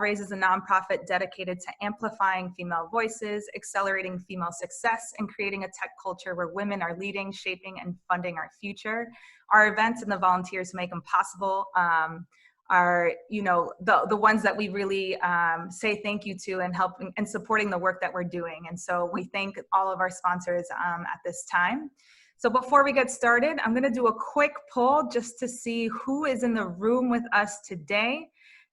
Raise is a nonprofit dedicated to amplifying female voices, accelerating female success, and creating a tech culture where women are leading, shaping, and funding our future. Our events and the volunteers who make them possible are, you know, the ones that we really say thank you to and helping and supporting the work that we're doing. And so we thank all of our sponsors at this time. So before we get started, I'm going to do a quick poll just to see who is in the room with us today.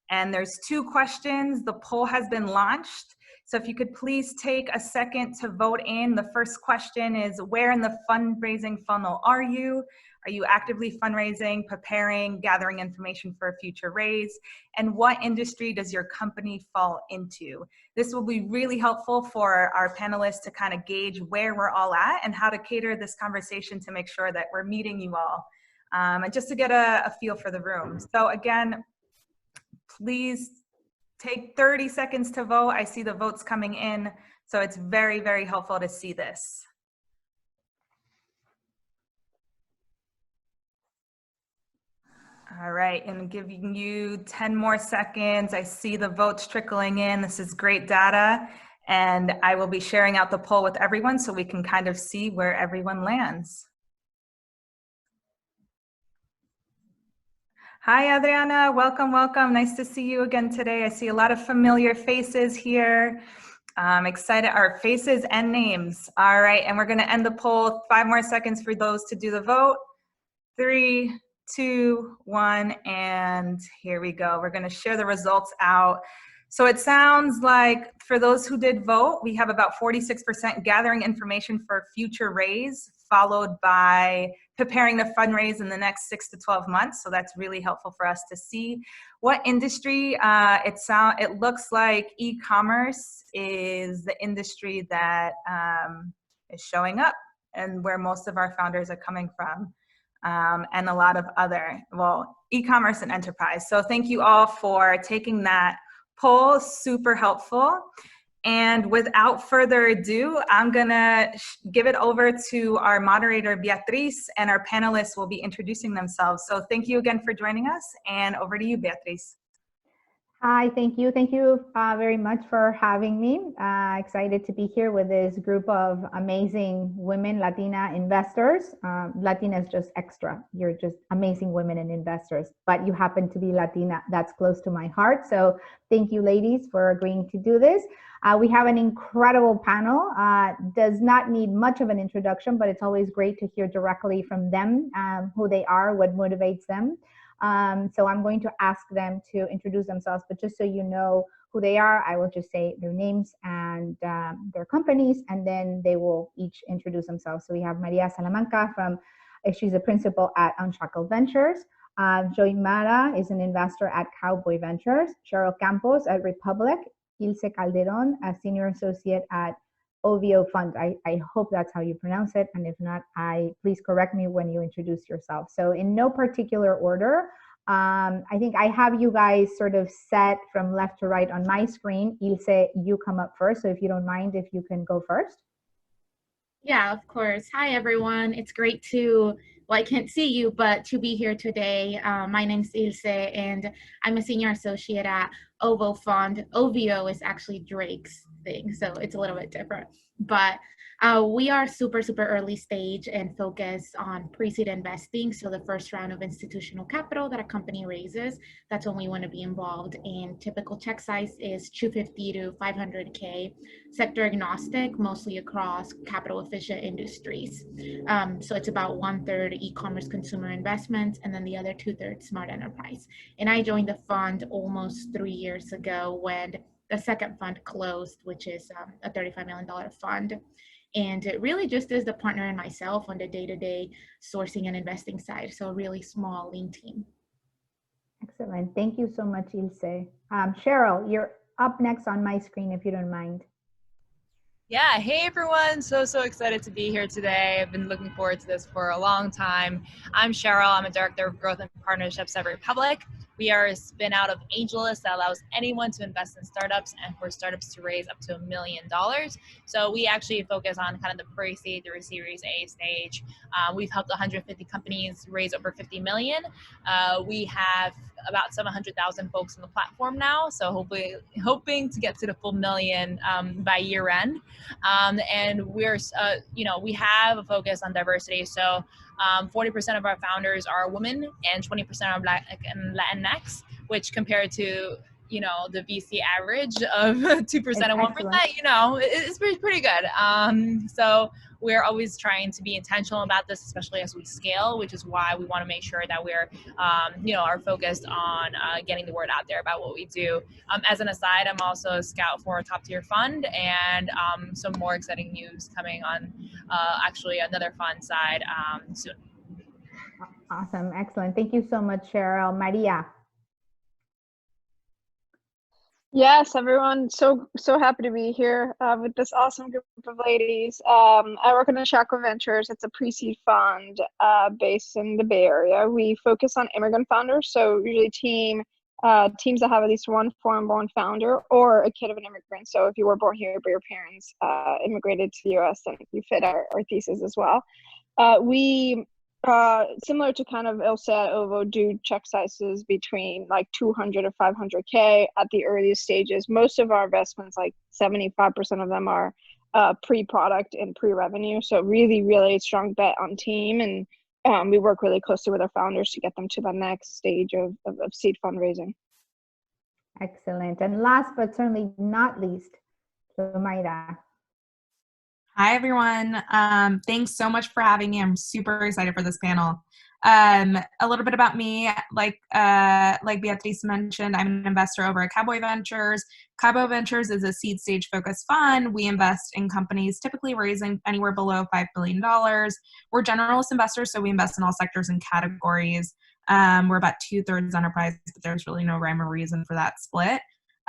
And there's 2 questions. The poll has been launched. So if you could please take a second to vote in. The first question is, where in the fundraising funnel are you? Are you actively fundraising, preparing, gathering information for a future raise? And what industry does your company fall into? This will be really helpful for our panelists to kind of gauge where we're all at and how to cater this conversation to make sure that we're meeting you all, and just to get a feel for the room. So again, please take 30 seconds to vote. I see the votes coming in, so it's very, very helpful to see this. All right, and giving you 10 more seconds. I see the votes trickling in. This is great data, and I will be sharing out the poll with everyone so we can kind of see where everyone lands. Hi, Adriana. Welcome, welcome. Nice to see you again today. I see a lot of familiar faces here. I'm excited. Our faces and names. All right, and we're going to end the poll. 5 more seconds for those to do the vote. 3, 2, 1, and here we go. We're going to share the results out. So it sounds like for those who did vote, we have about 46% gathering information for future raise, followed by preparing the fundraise in the next 6 to 12 months. So that's really helpful for us to see. What industry? It looks like e-commerce is the industry that is showing up and where most of our founders are coming from. And a lot of other, well, e-commerce and enterprise. So thank you all for taking that poll, super helpful. And without further ado, I'm gonna give it over to our moderator, Beatriz, and our panelists will be introducing themselves. So thank you again for joining us, and over to you, Beatriz. Hi, thank you. Thank you very much for having me. Excited to be here with this group of amazing women, Latina investors. Latina is just extra. You're just amazing women and investors, but you happen to be Latina. That's close to my heart. So thank you, ladies, for agreeing to do this. We have an incredible panel. Does not need much of an introduction, but it's always great to hear directly from them, who they are, what motivates them. So I'm going to ask them to introduce themselves, but just so you know who they are, I will just say their names and their companies, and then they will each introduce themselves. So we have Maria Salamanca she's a principal at Unshackled Ventures. Jomayra is an investor at Cowboy Ventures. Cheryl Campos at Republic. Ilse Calderon, a senior associate at OVO Fund. I hope that's how you pronounce it. And if not, please correct me when you introduce yourself. So in no particular order, I think I have you guys sort of set from left to right on my screen. Ilse, you come up first. So if you don't mind, if you can go first. Yeah, of course. Hi, everyone. It's great to, well, I can't see you, but to be here today. My name's Ilse, and I'm a senior associate at OVO Fund. OVO is actually Drake's thing, so it's a little bit different. But we are super early stage and focused on pre-seed investing. So the first round of institutional capital that a company raises, that's when we want to be involved. And typical check size is $250 to $500K, sector agnostic, mostly across capital efficient industries. So it's about 1/3 e-commerce consumer investments, and then the other 2/3 smart enterprise. And I joined the fund almost 3 years ago when the second fund closed, which is a $35 million fund. And it really just is the partner and myself on the day-to-day sourcing and investing side. So a really small, lean team. Excellent. Thank you so much, Ilse. Cheryl, you're up next on my screen, if you don't mind. Yeah, hey everyone. So excited to be here today. I've been looking forward to this for a long time. I'm Cheryl. I'm a director of growth and partnerships at Republic. We are a spin out of AngelList that allows anyone to invest in startups and for startups to raise up to $1 million. So we actually focus on kind of the pre-seed through Series A stage. We've helped 150 companies raise over 50 million. We have about 700,000 folks on the platform now, so hoping to get to the full million by year end. And we're, we have a focus on diversity. So 40% of our founders are women and 20% are Black and Latinx, which compared to the VC average of 2% and 1%, it's pretty good. So we're always trying to be intentional about this, especially as we scale, which is why we want to make sure that we're, are focused on getting the word out there about what we do. As an aside, I'm also a scout for a top tier fund, and some more exciting news coming on actually another fund side soon. Awesome. Excellent. Thank you so much, Cheryl. Maria. Yes, everyone. So happy to be here with this awesome group of ladies. I work on Unshackled Ventures. It's a pre-seed fund based in the Bay Area. We focus on immigrant founders, so usually teams that have at least one foreign-born founder or a kid of an immigrant. So if you were born here but your parents immigrated to the U.S., then you fit our thesis as well. We similar to kind of Ilse at OVO, do check sizes between like 200 to 500K at the earliest stages. Most of our investments, like 75% of them, are pre-product and pre-revenue. So really, really strong bet on team. And we work really closely with our founders to get them to the next stage of seed fundraising. Excellent. And last but certainly not least, Jomayra. Hi, everyone. Thanks so much for having me. I'm super excited for this panel. A little bit about me, like Beatriz mentioned, I'm an investor over at Cowboy Ventures. Cowboy Ventures is a seed stage focused fund. We invest in companies typically raising anywhere below $5 billion. We're generalist investors, so we invest in all sectors and categories. We're about 2/3 enterprise, but there's really no rhyme or reason for that split.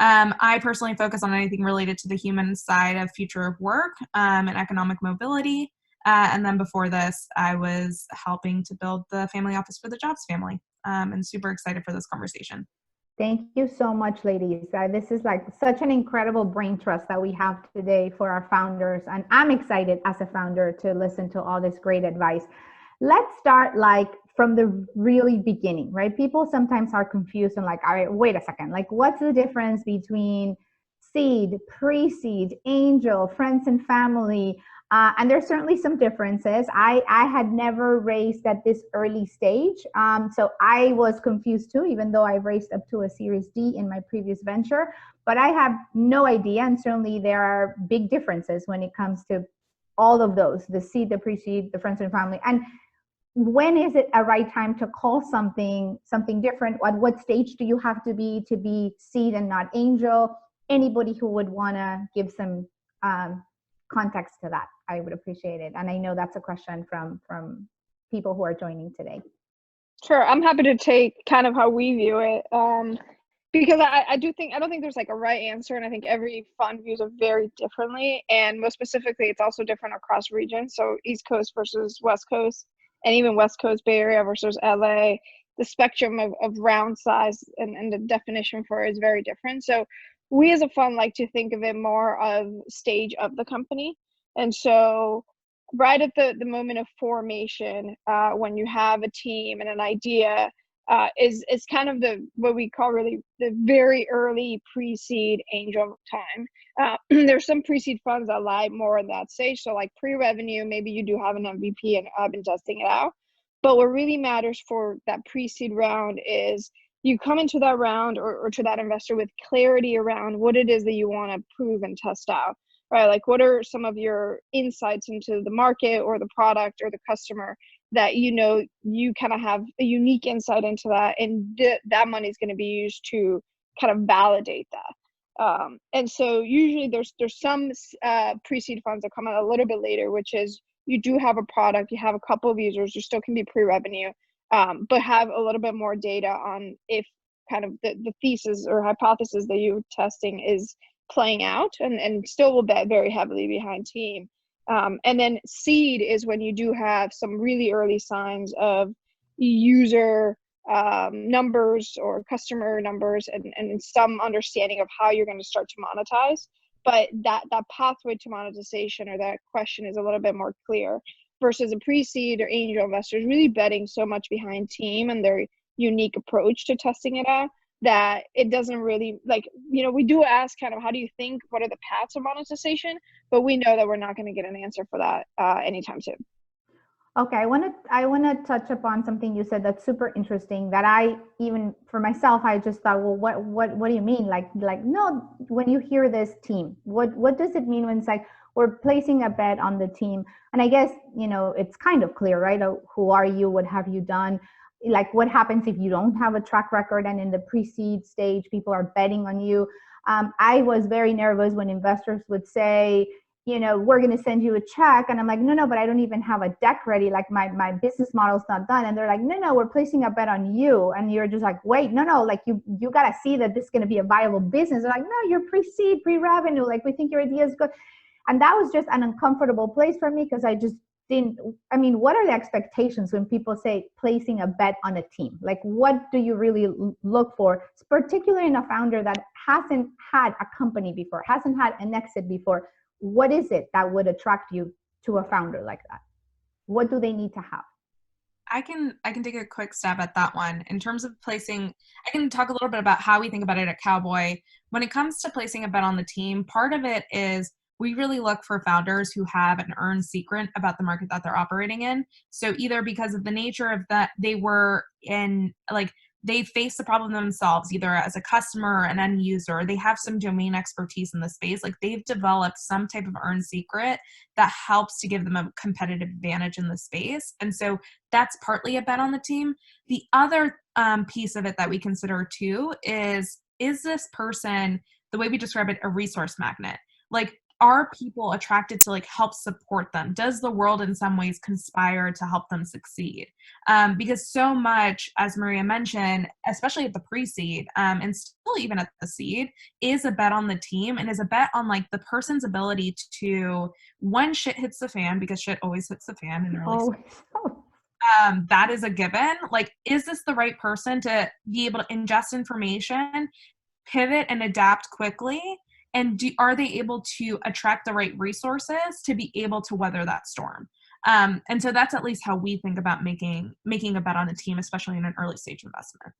I personally focus on anything related to the human side of future of work and economic mobility. And then before this, I was helping to build the family office for the Jobs family, and super excited for this conversation. Thank you so much, ladies. This is like such an incredible brain trust that we have today for our founders. And I'm excited as a founder to listen to all this great advice. Let's start from the really beginning, right? People sometimes are confused and all right, wait a second, what's the difference between seed, pre-seed, angel, friends and family? And there's certainly some differences. I had never raised at this early stage. So I was confused too, even though I've raised up to a Series D in my previous venture, but I have no idea. And certainly there are big differences when it comes to all of those, the seed, the pre-seed, the friends and family. And when is it a right time to call something different? At what stage do you have to be seed and not angel? Anybody who would want to give some context to that, I would appreciate it. And I know that's a question from people who are joining today. Sure, I'm happy to take kind of how we view it, because I don't think there's a right answer, and I think every fund views it very differently, and most specifically, it's also different across regions. So East Coast versus West Coast, and even West Coast Bay Area versus LA, the spectrum of round size and the definition for it is very different. So we as a fund like to think of it more of stage of the company. And so right at the moment of formation, when you have a team and an idea, is kind of what we call really the very early pre-seed angel time. There's some pre-seed funds that lie more in that stage. So like pre-revenue, maybe you do have an MVP and have been testing it out. But what really matters for that pre-seed round is you come into that round or to that investor with clarity around what it is that you want to prove and test out, right? Like what are some of your insights into the market or the product or the customer that you kind of have a unique insight into that, and that money is going to be used to kind of validate that. And so usually there's some pre-seed funds that come out a little bit later, which is you do have a product, you have a couple of users, you still can be pre-revenue, but have a little bit more data on if kind of the thesis or hypothesis that you're testing is playing out, and still will bet very heavily behind team. And then seed is when you do have some really early signs of user numbers or customer numbers and some understanding of how you're going to start to monetize. But that pathway to monetization or that question is a little bit more clear versus a pre-seed or angel investors really betting so much behind team and their unique approach to testing it out that it doesn't really, like, you know, we do ask kind of how do you think, what are the paths of monetization, but we know that we're not going to get an answer for that anytime soon. Okay, I want to touch upon something you said that's super interesting that I, even for myself, I just thought, well, what do you mean? Like no, when you hear this team, what does it mean when it's like we're placing a bet on the team? And I guess, you know, it's kind of clear, right? Who are you? What have you done? Like what happens if you don't have a track record and in the pre-seed stage, people are betting on you? I was very nervous when investors would say, you know, we're going to send you a check. And I'm like, no, but I don't even have a deck ready. Like my business model's not done. And they're like, no, we're placing a bet on you. And you're just like, wait, no, like you got to see that this is going to be a viable business. They're like, no, you're pre-seed, pre-revenue. Like we think your idea is good. And that was just an uncomfortable place for me because I just didn't, I mean, what are the expectations when people say placing a bet on a team? Like what do you really look for, particularly in a founder that hasn't had a company before, hasn't had an exit before? What is it that would attract you to a founder like that? What do they need to have? I can take a quick stab at that one. In terms of placing, I can talk a little bit about how we think about it at Cowboy. When it comes to placing a bet on the team, part of it is we really look for founders who have an earned secret about the market that they're operating in. So either because of the nature of that, they were in, like, they face the problem themselves, either as a customer or an end user, they have some domain expertise in the space. Like they've developed some type of earned secret that helps to give them a competitive advantage in the space. And so that's partly a bet on the team. The other piece of it that we consider too is this person, the way we describe it, a resource magnet? Like, are people attracted to like help support them? Does the world in some ways conspire to help them succeed? Because so much, as Maria mentioned, especially at the pre-seed and still even at the seed, is a bet on the team and is a bet on like the person's ability to, when shit hits the fan, because shit always hits the fan in early stage. That is a given. Like, is this the right person to be able to ingest information, pivot and adapt quickly? And are they able to attract the right resources to be able to weather that storm? And so that's at least how we think about making a bet on a team, especially in an early stage investment.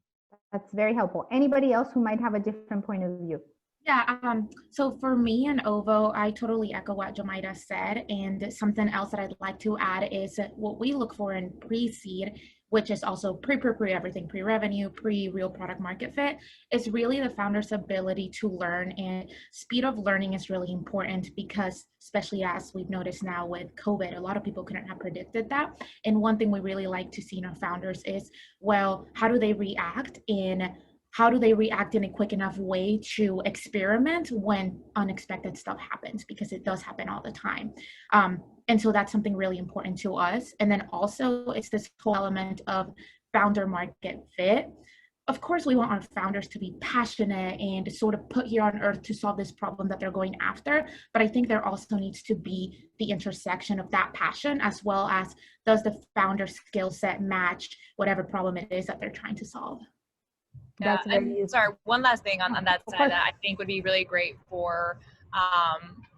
That's very helpful. Anybody else who might have a different point of view? Yeah, so for me and OVO, I totally echo what Jomayra said. And something else that I'd like to add is what we look for in pre-seed, which is also pre-everything, pre-revenue, pre-real product market fit, is really the founder's ability to learn. And speed of learning is really important because, especially as we've noticed now with COVID, a lot of people couldn't have predicted that. And one thing we really like to see in our founders is, well, how do they react in a quick enough way to experiment when unexpected stuff happens, because it does happen all the time. And so that's something really important to us. And then also it's this whole element of founder market fit. Of course, we want our founders to be passionate and to sort of put here on earth to solve this problem that they're going after. But I think there also needs to be the intersection of that passion, as well as does the founder skill set match whatever problem it is that they're trying to solve. Yeah, and sorry, one last thing on that side that I think would be really great for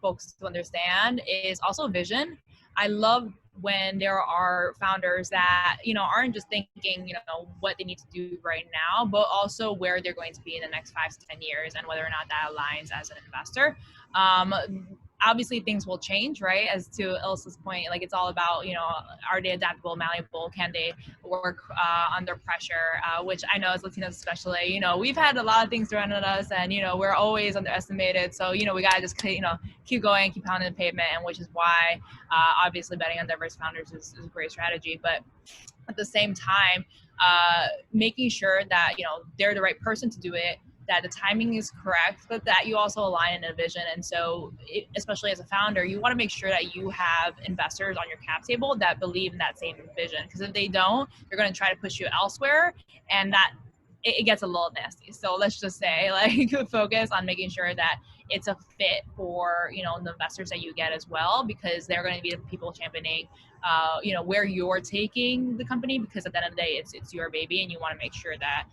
folks to understand is also vision. I love when there are founders that, you know, aren't just thinking, you know, what they need to do right now, but also where they're going to be in the next 5 to 10 years and whether or not that aligns as an investor. Obviously things will change, right? As to Ilse's point, like it's all about, you know, are they adaptable, malleable? Can they work under pressure? Which I know as Latinos especially, you know, we've had a lot of things thrown at us and, you know, we're always underestimated. So, you know, we gotta just, you know, keep going, keep pounding the pavement, and which is why obviously betting on diverse founders is a great strategy. But at the same time, making sure that, you know, they're the right person to do it, that the timing is correct, but that you also align in a vision. And so especially as a founder, you want to make sure that you have investors on your cap table that believe in that same vision. Because if they don't, they're going to try to push you elsewhere. And that it gets a little nasty. So let's just say, like, focus on making sure that it's a fit for, you know, the investors that you get as well, because they're going to be the people championing, you know, where you're taking the company, because at the end of the day, it's your baby, and you want to make sure that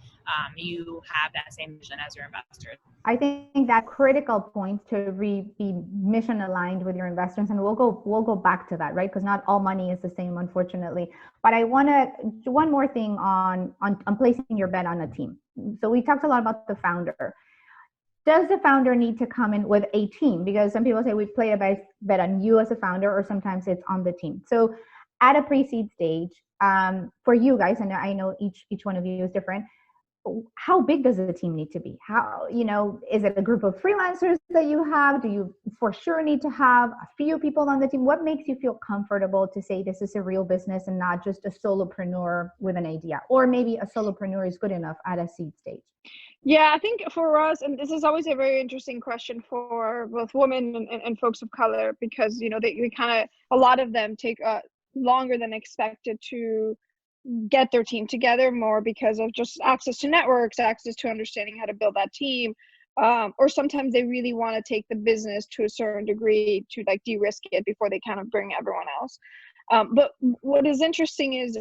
you have that same vision as your investors. I think that critical point to be mission aligned with your investors, and we'll go back to that, right? Because not all money is the same, unfortunately. But I want to do one more thing on placing your bet on a team. So we talked a lot about the founder. Does the founder need to come in with a team? Because some people say we play a bet on you as a founder, or sometimes it's on the team. So at a pre-seed stage, for you guys, and I know each one of you is different, how big does the team need to be? How, you know, is it a group of freelancers that you have? Do you for sure need to have a few people on the team? What makes you feel comfortable to say this is a real business and not just a solopreneur with an idea? Or maybe a solopreneur is good enough at a seed stage? Yeah, I think for us, and this is always a very interesting question for both women and folks of color, because, you know, they kind of, a lot of them take longer than expected to get their team together, more because of just access to networks, access to understanding how to build that team, or sometimes they really want to take the business to a certain degree to like de-risk it before they kind of bring everyone else. But what is interesting is,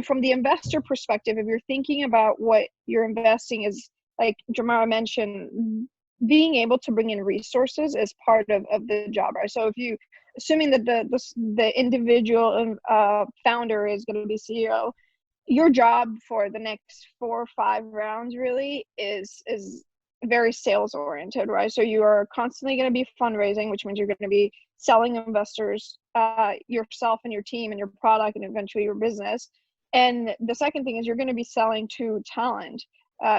from the investor perspective, if you're thinking about what you're investing is, like Jomayra mentioned, being able to bring in resources is part of the job, right? So if you, assuming that the individual founder is going to be CEO, your job for the next 4 or 5 rounds really is very sales oriented, right? So you are constantly going to be fundraising, which means you're going to be selling investors, yourself and your team and your product, and eventually your business. And the second thing is you're going to be selling to talent.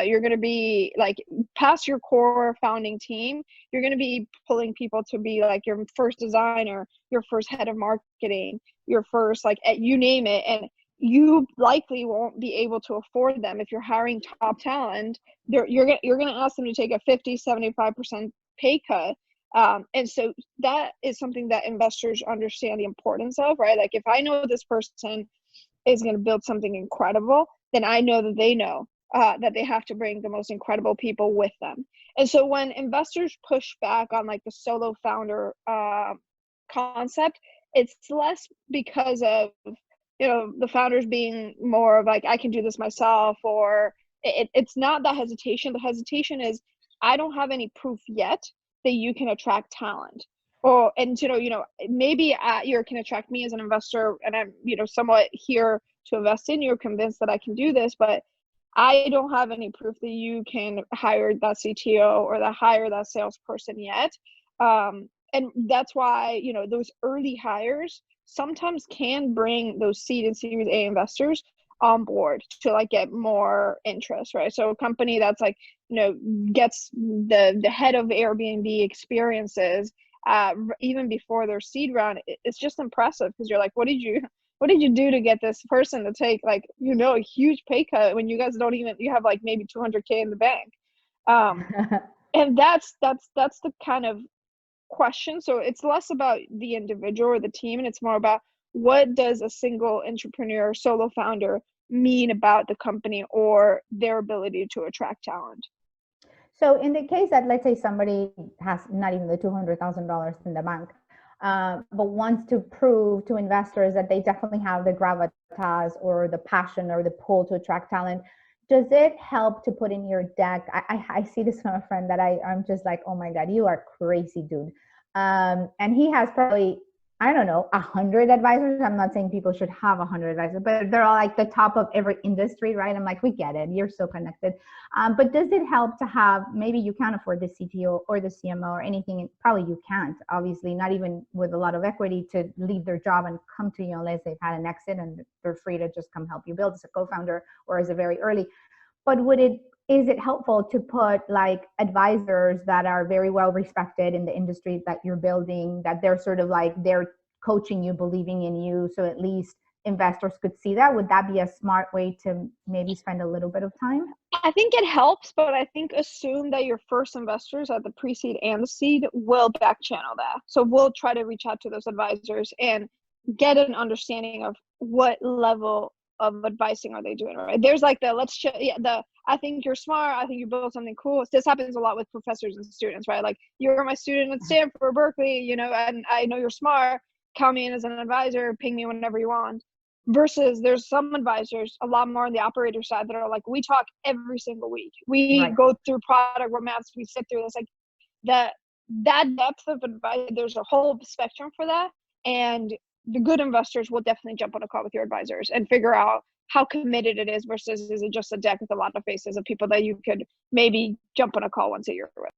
You're going to be like, past your core founding team, you're going to be pulling people to be like your first designer, your first head of marketing, your first, like, you name it. And you likely won't be able to afford them. If you're hiring top talent, you're going to ask them to take a 50-75% pay cut. And so that is something that investors understand the importance of, right? Like, if I know this person is going to build something incredible, then I know that they know that they have to bring the most incredible people with them. And so when investors push back on like the solo founder concept, it's less because of, you know, the founders being more of like, I can do this myself, or it's not that hesitation. The hesitation is, I don't have any proof yet that you can attract talent. Or, and you know, maybe you can attract me as an investor, and I'm, you know, somewhat here to invest in you, convinced that I can do this, but I don't have any proof that you can hire that CTO or hire that salesperson yet. And that's why, you know, those early hires sometimes can bring those seed and Series A investors on board to like get more interest, right? So a company that's like, you know, gets the head of Airbnb experiences even before their seed round, it's just impressive, because you're like, what did you do to get this person to take, like, you know, a huge pay cut when you guys don't even, you have like maybe 200K in the bank. And that's the kind of question. So it's less about the individual or the team, and it's more about, what does a single entrepreneur, solo founder mean about the company or their ability to attract talent. So in the case that, let's say, somebody has not even the $200,000 in the bank, but wants to prove to investors that they definitely have the gravitas or the passion or the pull to attract talent, does it help to put in your deck? I see this from a friend that I'm just like, oh my God, you are crazy, dude. And he has probably, I don't know, 100 advisors. I'm not saying people should have 100 advisors, but they're all like the top of every industry, right? I'm like, we get it. You're so connected. But does it help to have, maybe you can't afford the CTO or the CMO or anything. Probably you can't, obviously, not even with a lot of equity, to leave their job and come to you unless they've had an exit and they're free to just come help you build as a co-founder or as a very early. But is it helpful to put like advisors that are very well respected in the industry that you're building, that they're sort of like, they're coaching you, believing in you, so at least investors could see that? Would that be a smart way to maybe spend a little bit of time? I think it helps, but I think assume that your first investors at the pre-seed and the seed will back channel that. So we'll try to reach out to those advisors and get an understanding of what level of advising are they doing, right? There's like I think you're smart, I think you built something cool. This happens a lot with professors and students, right? Like, you're my student at Stanford or Berkeley, you know, and I know you're smart, count me in as an advisor, ping me whenever you want. Versus there's some advisors, a lot more on the operator side, that are like, we talk every single week. We go through product roadmaps, we sit through this, like that depth of advice. There's a whole spectrum for that. And the good investors will definitely jump on a call with your advisors and figure out how committed it is versus is it just a deck with a lot of faces of people that you could maybe jump on a call once a year with.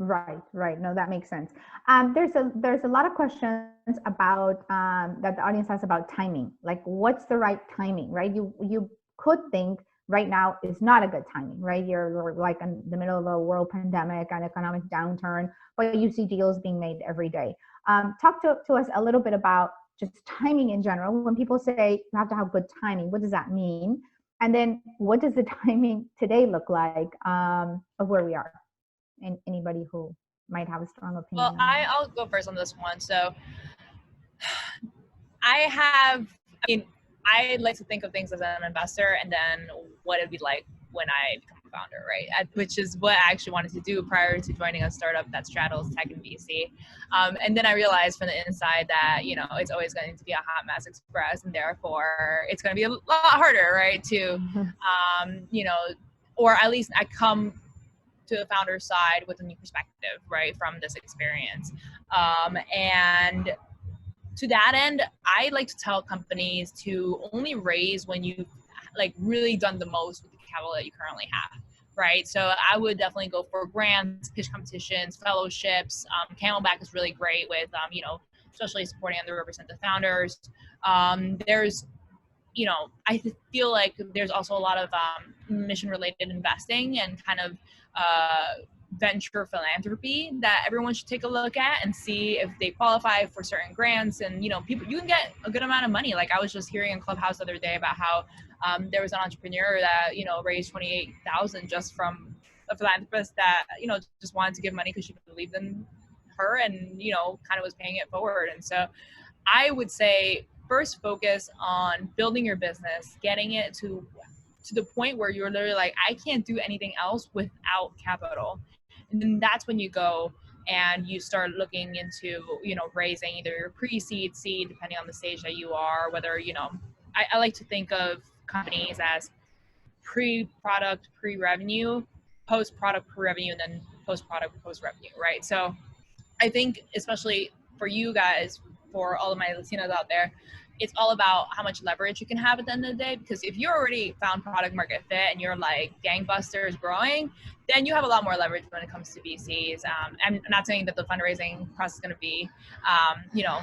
Right. No, that makes sense. There's a lot of questions about that the audience has about timing. Like, what's the right timing, right? You could think right now is not a good timing, right? You're like in the middle of a world pandemic and economic downturn, but you see deals being made every day. Talk to us a little bit about just timing in general. When people say you have to have good timing, what does that mean? And then what does the timing today look like of where we are? And anybody who might have a strong opinion. Well, I'll go first on this one. So I like to think of things as an investor and then what it'd be like when I become a founder, right? Which is what I actually wanted to do prior to joining a startup that straddles tech and VC. And then I realized from the inside that, you know, it's always going to be a hot mess express, and therefore it's going to be a lot harder, right? To, you know, or at least I come to the founder's side with a new perspective, right, from this experience. And to that end, I like to tell companies to only raise when you've like really done the most with the capital that you currently have, right? So I would definitely go for grants, pitch competitions, fellowships. Camelback is really great with, you know, especially supporting underrepresented founders. There's, you know, I feel like there's also a lot of mission-related investing and kind of venture philanthropy that everyone should take a look at and see if they qualify for certain grants. And, you know, you can get a good amount of money. Like, I was just hearing in Clubhouse the other day about how there was an entrepreneur that, you know, raised $28,000 just from a philanthropist that, you know, just wanted to give money because she believed in her and, you know, kind of was paying it forward. And so I would say first focus on building your business, getting it to the point where you're literally like, I can't do anything else without capital. And then that's when you go and you start looking into, you know, raising either your pre-seed, seed, depending on the stage that you are, whether, you know, I like to think of companies as pre-product, pre-revenue, post-product, pre-revenue, and then post-product, post-revenue, right? So I think especially for you guys, for all of my Latinas out there, it's all about how much leverage you can have at the end of the day. Because if you already found product market fit and you're like gangbusters growing, then you have a lot more leverage when it comes to VCs. I'm not saying that the fundraising process is going to be, you know,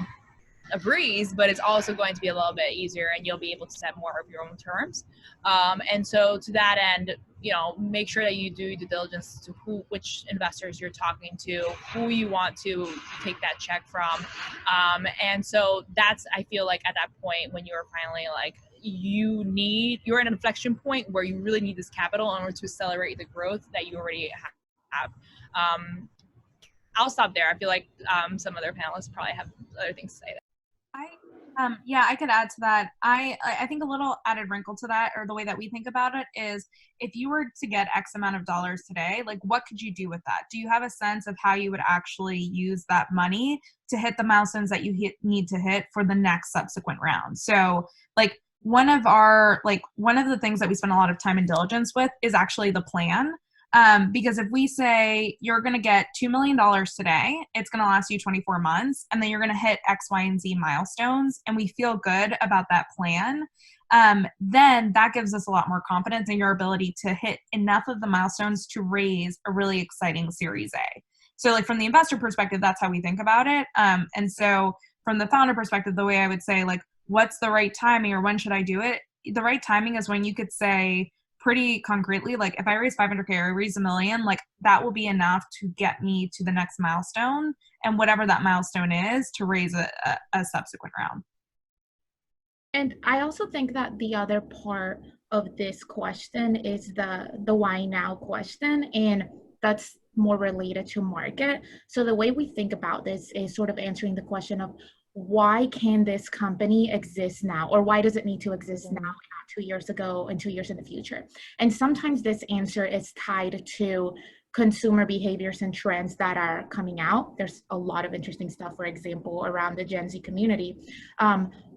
a breeze, but it's also going to be a little bit easier and you'll be able to set more of your own terms. And so to that end, you know, make sure that you do due diligence to which investors you're talking to, who you want to take that check from. And so that's, I feel like at that point when you're finally like, you're at an inflection point where you really need this capital in order to accelerate the growth that you already have. I'll stop there. I feel like some other panelists probably have other things to say. I could add to that. I think a little added wrinkle to that, or the way that we think about it, is if you were to get X amount of dollars today, like what could you do with that? Do you have a sense of how you would actually use that money to hit the milestones that you need to hit for the next subsequent round? So like one of the things that we spend a lot of time in diligence with is actually the plan. Because if we say you're going to get $2 million today, it's going to last you 24 months, and then you're going to hit X, Y, and Z milestones, and we feel good about that plan, then that gives us a lot more confidence in your ability to hit enough of the milestones to raise a really exciting Series A. So like from the investor perspective, that's how we think about it. And so from the founder perspective, the way I would say like, what's the right timing or when should I do it? The right timing is when you could say, pretty concretely, like if I raise 500K or I raise $1 million, like that will be enough to get me to the next milestone, and whatever that milestone is to raise a subsequent round. And I also think that the other part of this question is the why now question, and that's more related to market. So the way we think about this is sort of answering the question of why can this company exist now? Or why does it need to exist now, not 2 years ago and 2 years in the future? And sometimes this answer is tied to consumer behaviors and trends that are coming out. There's a lot of interesting stuff, for example, around the Gen Z community.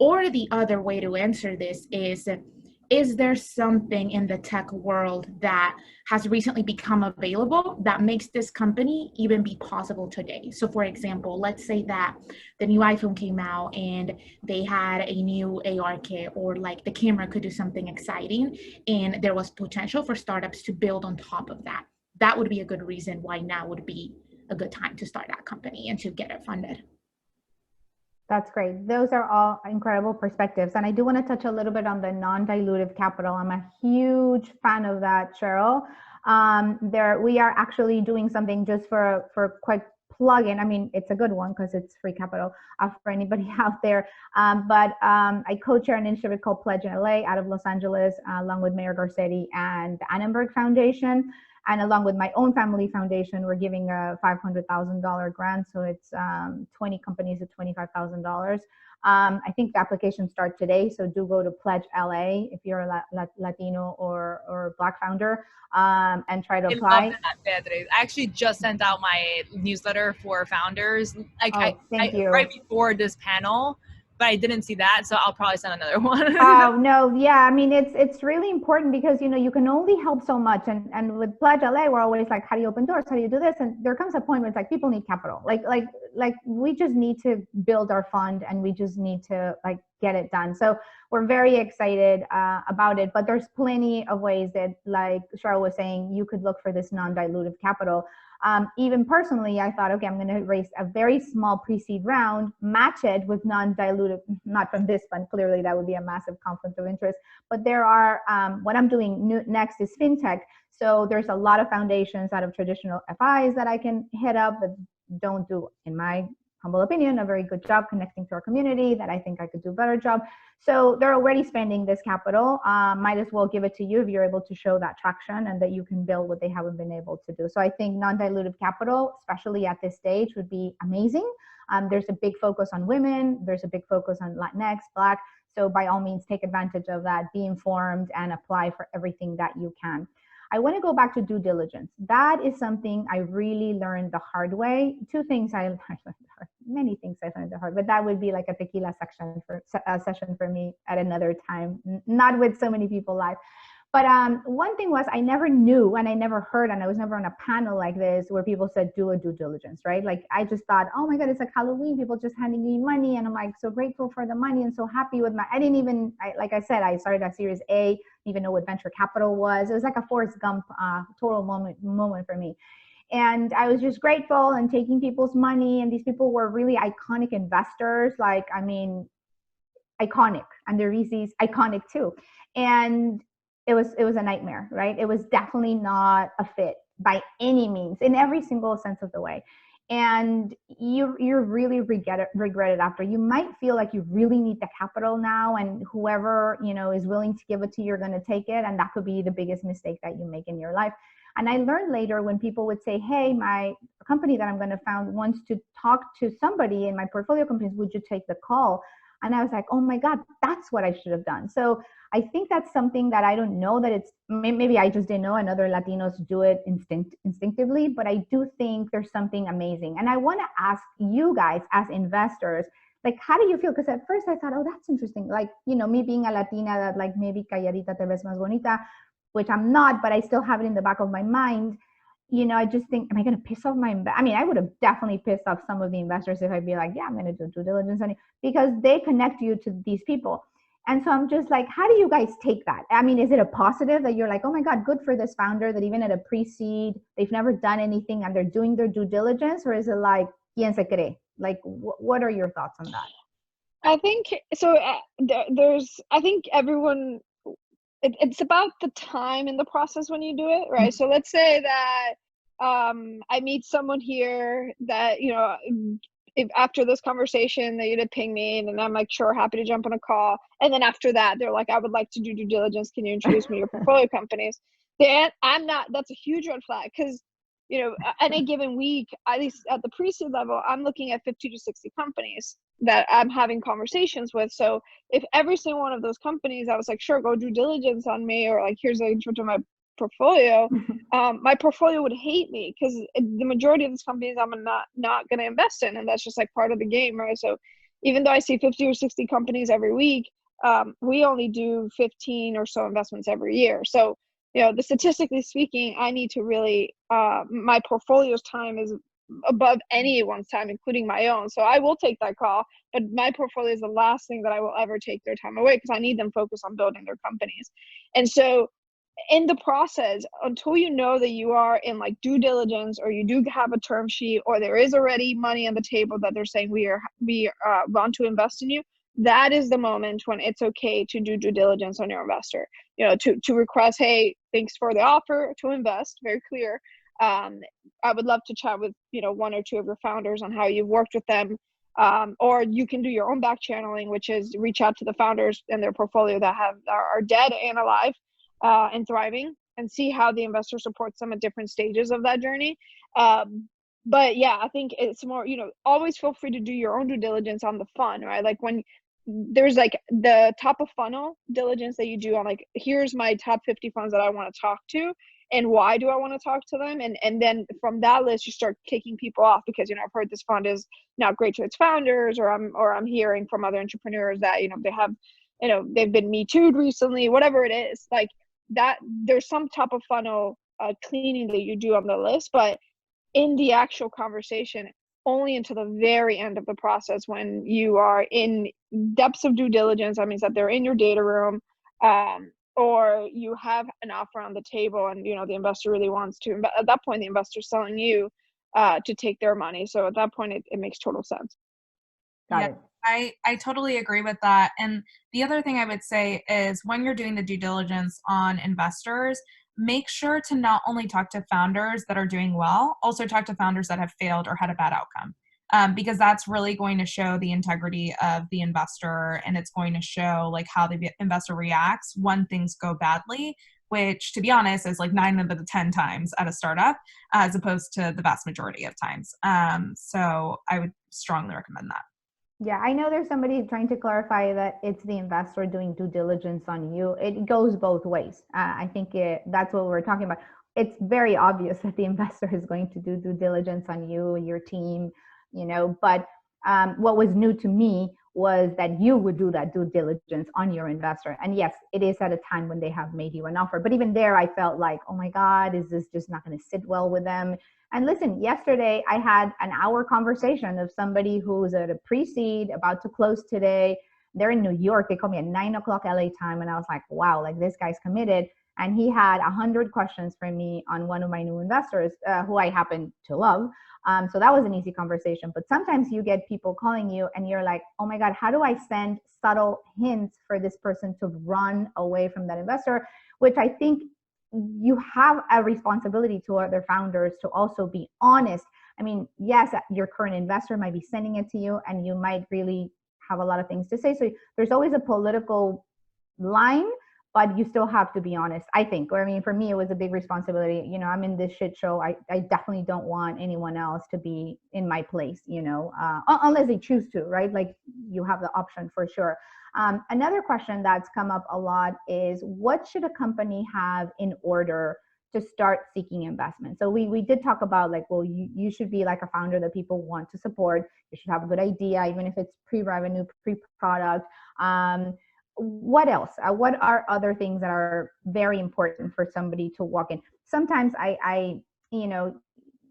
Or the other way to answer this is there something in the tech world that has recently become available that makes this company even be possible today? So for example, let's say that the new iPhone came out and they had a new AR kit, or like the camera could do something exciting, and there was potential for startups to build on top of that. That would be a good reason why now would be a good time to start that company and to get it funded. That's great. Those are all incredible perspectives. And I do want to touch a little bit on the non-dilutive capital. I'm a huge fan of that, Cheryl. We are actually doing something just for quick plug-in. I mean, it's a good one because it's free capital for anybody out there. But I co-chair an initiative called Pledge in LA out of Los Angeles, along with Mayor Garcetti and the Annenberg Foundation. And along with my own family foundation, we're giving a $500,000 grant. So it's 20 companies at $25,000. I think the applications start today. So do go to Pledge LA if you're a Latino or Black founder, and try to apply. I love that, Beatriz. I actually just sent out my newsletter for founders Thank you. right before this panel, but I didn't see that, so I'll probably send another one. Oh, no, yeah, I mean, it's really important because, you know, you can only help so much. And with Pledge LA, we're always like, how do you open doors? How do you do this? And there comes a point where it's like, people need capital. Like we just need to build our fund, and we just need to like get it done. So we're very excited about it, but there's plenty of ways that, like Cheryl was saying, you could look for this non-dilutive capital. Even personally, I thought, okay, I'm going to raise a very small pre-seed round, match it with non-dilutive, not from this fund, clearly that would be a massive conflict of interest, but there are, what I'm doing next is fintech. So there's a lot of foundations out of traditional FIs that I can hit up that don't do, in my humble opinion, a very good job connecting to our community, that I think I could do a better job. So they're already spending this capital. Might as well give it to you if you're able to show that traction and that you can build what they haven't been able to do. So I think non-dilutive capital, especially at this stage, would be amazing. There's a big focus on women. There's a big focus on Latinx, Black. So by all means, take advantage of that, be informed, and apply for everything that you can. I want to go back to due diligence. That is something I really learned the hard way. Two things I learned, many things I learned the hard, but that would be like a tequila session for me at another time, not with so many people live. But one thing was, I never knew, and I never heard, and I was never on a panel like this where people said do a due diligence, right? Like I just thought, oh my God, it's like Halloween, people just handing me money, and I'm like so grateful for the money and so happy with I didn't even, like I said, I started at Series A, didn't even know what venture capital was. It was like a Forrest Gump total moment for me. And I was just grateful and taking people's money, and these people were really iconic investors, like, I mean, iconic, and their VCs iconic too. And it was a nightmare, right? It was definitely not a fit by any means, in every single sense of the way. And you really regret it after. You might feel like you really need the capital now, and whoever, you know, is willing to give it to you, you're going to take it. And that could be the biggest mistake that you make in your life. And I learned later when people would say, hey, my company that I'm going to found wants to talk to somebody in my portfolio companies, would you take the call? And I was like, oh my God, that's what I should have done. So I think that's something that I don't know that it's, maybe I just didn't know, and other Latinos do it instinctively, but I do think there's something amazing. And I want to ask you guys as investors, like, how do you feel? Because at first I thought, oh, that's interesting. Like, you know, me being a Latina that like maybe calladita te ves más bonita, which I'm not, but I still have it in the back of my mind. You know, I just think, am I going to piss off I mean, I would have definitely pissed off some of the investors if I'd be like, yeah, I'm going to do due diligence on it, because they connect you to these people. And so I'm just like, how do you guys take that? I mean, is it a positive that you're like, oh my God, good for this founder that even at a pre-seed, they've never done anything and they're doing their due diligence? Or is it like, ¿quién se cree? Like, what are your thoughts on that? I think, so I think everyone, it's about the time in the process when you do it, right? So let's say that I meet someone here that, you know, if after this conversation they would ping me, and I'm like, sure, happy to jump on a call. And then after that, they're like, I would like to do due diligence. Can you introduce me to your portfolio companies? Then I'm not, that's a huge red flag, because you know, any given week, at least at the pre-seed level, I'm looking at 50 to 60 companies that I'm having conversations with. So if every single one of those companies, I was like, sure, go do diligence on me, or like, here's an intro to my portfolio, my portfolio would hate me, because the majority of these companies I'm not going to invest in. And that's just like part of the game, right? So even though I see 50 or 60 companies every week, we only do 15 or so investments every year. So, you know, statistically speaking, I need to really, my portfolio's time is above anyone's time, including my own. So I will take that call, but my portfolio is the last thing that I will ever take their time away, because I need them focused on building their companies. And so in the process, until you know that you are in like due diligence, or you do have a term sheet, or there is already money on the table that they're saying we want to invest in you, that is the moment when it's okay to do due diligence on your investor. You know, to request, hey, thanks for the offer to invest, very clear. I would love to chat with, you know, one or two of your founders on how you've worked with them. Or you can do your own back channeling, which is reach out to the founders and their portfolio that are dead and alive, and thriving, and see how the investor supports them at different stages of that journey. But yeah, I think it's more, you know, always feel free to do your own due diligence on the fund, right? Like when there's like the top of funnel diligence that you do on like, here's my top 50 funds that I want to talk to, and why do I want to talk to them? And then from that list, you start kicking people off, because, you know, I've heard this fund is not great to its founders, or I'm hearing from other entrepreneurs that, you know, they have, you know, they've been Me Too'd recently, whatever it is, like that. There's some top of funnel cleaning that you do on the list, but in the actual conversation, only until the very end of the process, when you are in depths of due diligence. That means that they're in your data room, or you have an offer on the table, and, you know, the investor really wants to. But at that point, the investor's selling you to take their money. So at that point, it makes total sense. Got it. I totally agree with that. And the other thing I would say is, when you're doing the due diligence on investors, make sure to not only talk to founders that are doing well, also talk to founders that have failed or had a bad outcome. Because that's really going to show the integrity of the investor, and it's going to show like how the investor reacts when things go badly, which, to be honest, is like 9 out of the 10 times at a startup, as opposed to the vast majority of times. So I would strongly recommend that. Yeah, I know there's somebody trying to clarify that it's the investor doing due diligence on you. It goes both ways. I think that's what we're talking about. It's very obvious that the investor is going to do due diligence on you, your team, you know, but what was new to me was that you would do that due diligence on your investor. And yes, it is at a time when they have made you an offer. But even there, I felt like, oh my God, is this just not going to sit well with them? And listen, yesterday I had an hour conversation of somebody who's at a pre-seed, about to close today. They're in New York. They called me at 9 o'clock LA time. And I was like, wow, like this guy's committed. And he had 100 questions for me on one of my new investors, who I happen to love. So that was an easy conversation. But sometimes you get people calling you and you're like, oh my God, how do I send subtle hints for this person to run away from that investor? Which I think you have a responsibility to other founders to also be honest. I mean, yes, your current investor might be sending it to you and you might really have a lot of things to say. So there's always a political line, but you still have to be honest, I think. Or I mean, for me, it was a big responsibility. You know, I'm in this shit show. I definitely don't want anyone else to be in my place, you know, unless they choose to, right? Like you have the option for sure. Another question that's come up a lot is, what should a company have in order to start seeking investment? So we did talk about like, well, you should be like a founder that people want to support. You should have a good idea, even if it's pre-revenue, pre-product. What else? What are other things that are very important for somebody to walk in? Sometimes I you know,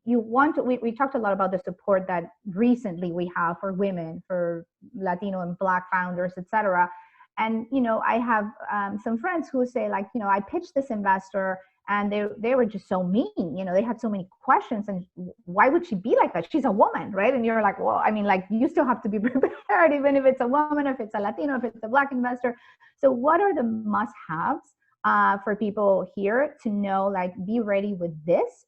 you want to, we talked a lot about the support that recently we have for women, for Latino and Black founders, etc. And, you know, I have some friends who say like, you know, I pitched this investor and they were just so mean, you know, they had so many questions, and why would she be like that? She's a woman, right? And you're like, well, I mean, like you still have to be prepared, even if it's a woman, if it's a Latino, if it's a Black investor. So what are the must-haves for people here to know, like, be ready with this,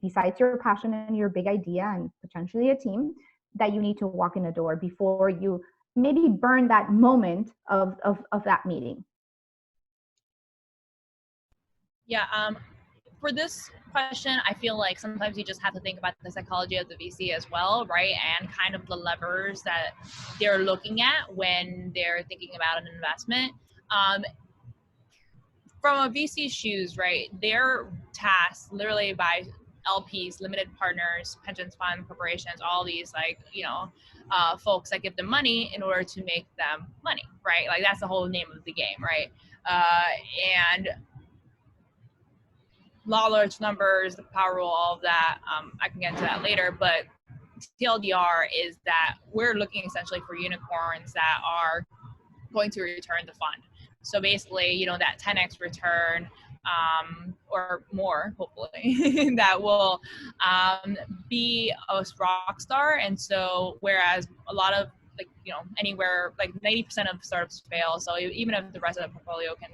besides your passion and your big idea and potentially a team, that you need to walk in the door before you maybe burn that moment of that meeting? Yeah, for this question, I feel like sometimes you just have to think about the psychology of the VC as well, right? And kind of the levers that they're looking at when they're thinking about an investment. From a VC's shoes, right, they're tasked literally by LPs, limited partners, pensions fund, corporations, all these folks that give them money in order to make them money, right? Like that's the whole name of the game, right? And law, large numbers, the power rule, all of that. I can get into that later, but TLDR is that we're looking essentially for unicorns that are going to return the fund. So basically, that 10x return or more, hopefully, that will be a rock star. And so whereas a lot of anywhere like 90% of startups fail. So even if the rest of the portfolio can,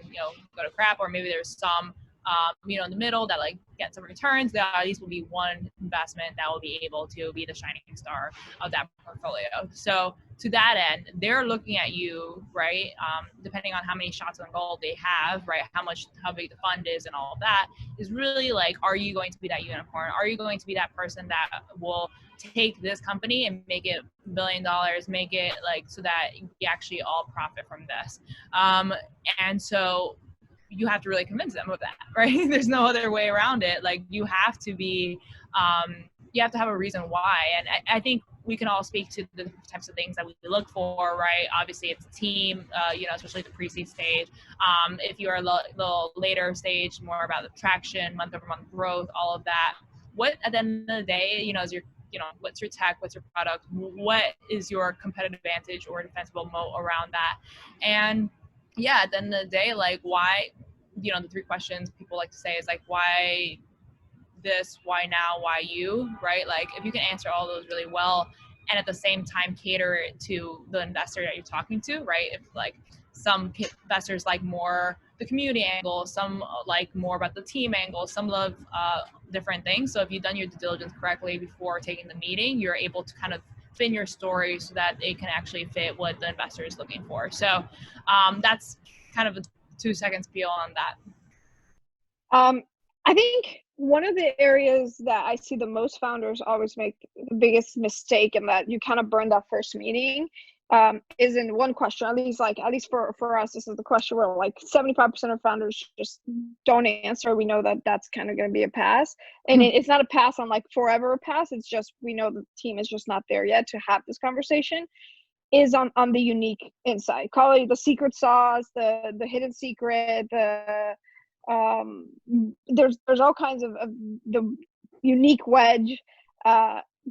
go to crap, or maybe there's some in the middle that like get some returns, there at least will be one investment that will be able to be the shining star of that portfolio. So to that end, they're looking at you, right? Depending on how many shots on goal they have, right? How big the fund is and all of that is really like, are you going to be that unicorn? Are you going to be that person that will take this company and make it $1 billion, make it like so that we actually all profit from this? And so you have to really convince them of that, right? There's no other way around it. Like you have to be, you have to have a reason why. And I think we can all speak to the types of things that we look for, right? Obviously it's a team, especially the pre-seed stage. If you're a little later stage, more about the traction, month-over-month growth, all of that. What at the end of the day, is your, what's your tech, what's your product, what is your competitive advantage or defensible moat around that? And yeah, at the end of the day, like why, the 3 questions people like to say is like, why this, why now, why you, right? Like if you can answer all those really well and at the same time cater it to the investor that you're talking to, right? If like some investors like more the community angle, some like more about the team angle, some love different things. So if you've done your due diligence correctly before taking the meeting, you're able to kind of spin your story so that it can actually fit what the investor is looking for. So that's kind of a 2-second spiel on that. I think one of the areas that I see the most founders always make the biggest mistake, and that you kind of burn that first meeting, is in one question. At least for us, this is the question where like 75% of founders just don't answer. We know that that's kind of going to be a pass, and it's not a pass on like forever a pass. It's just we know the team is just not there yet to have this conversation. Is on the unique insight. Call it the secret sauce, the hidden secret, there's all kinds of the unique wedge,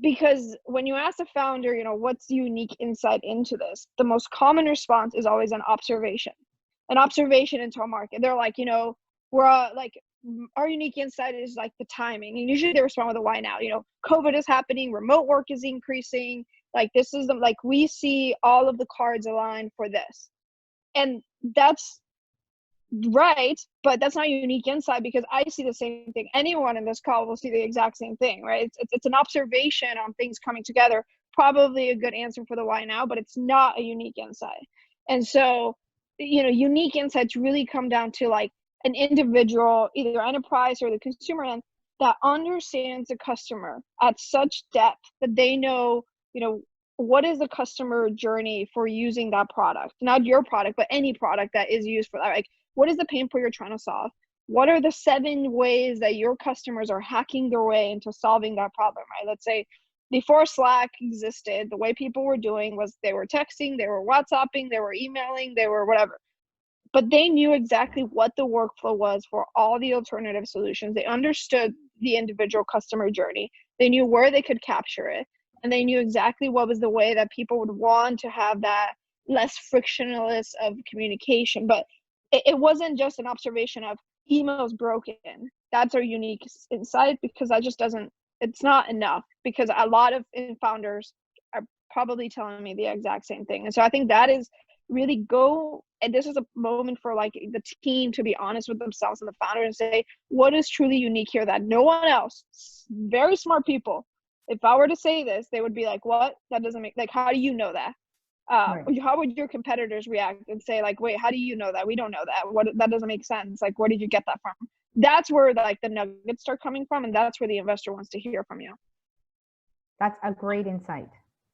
because when you ask a founder, what's the unique insight into this, the most common response is always an observation into a market. They're like, we're like, our unique insight is like the timing, and usually they respond with a why now. COVID is happening, remote work is increasing, like this is like we see all of the cards aligned for this, and that's right, but that's not unique insight, because I see the same thing. Anyone in this call will see the exact same thing, right? It's an observation on things coming together, probably a good answer for the why now, but it's not a unique insight. And so, unique insights really come down to like an individual, either enterprise or the consumer end, that understands the customer at such depth that they know, what is the customer journey for using that product? Not your product, but any product that is used for that. Like, what is the pain point you're trying to solve? What are the 7 ways that your customers are hacking their way into solving that problem, right? Let's say before Slack existed, the way people were doing was they were texting, they were WhatsApping, they were emailing, they were whatever. But they knew exactly what the workflow was for all the alternative solutions. They understood the individual customer journey. They knew where they could capture it. And they knew exactly what was the way that people would want to have that less frictionless of communication. But it wasn't just an observation of emails broken. That's our unique insight, because that just it's not enough, because a lot of founders are probably telling me the exact same thing. And so I think that is really and this is a moment for like the team to be honest with themselves and the founder and say, what is truly unique here that no one else, very smart people, if I were to say this, they would be like, what? That doesn't make, like, how do you know that? Right. How would your competitors react and say like, wait, how do you know that? We don't know that. That doesn't make sense. Like, where did you get that from? that's where like the nuggets start coming from, and that's where the investor wants to hear from you. That's a great insight.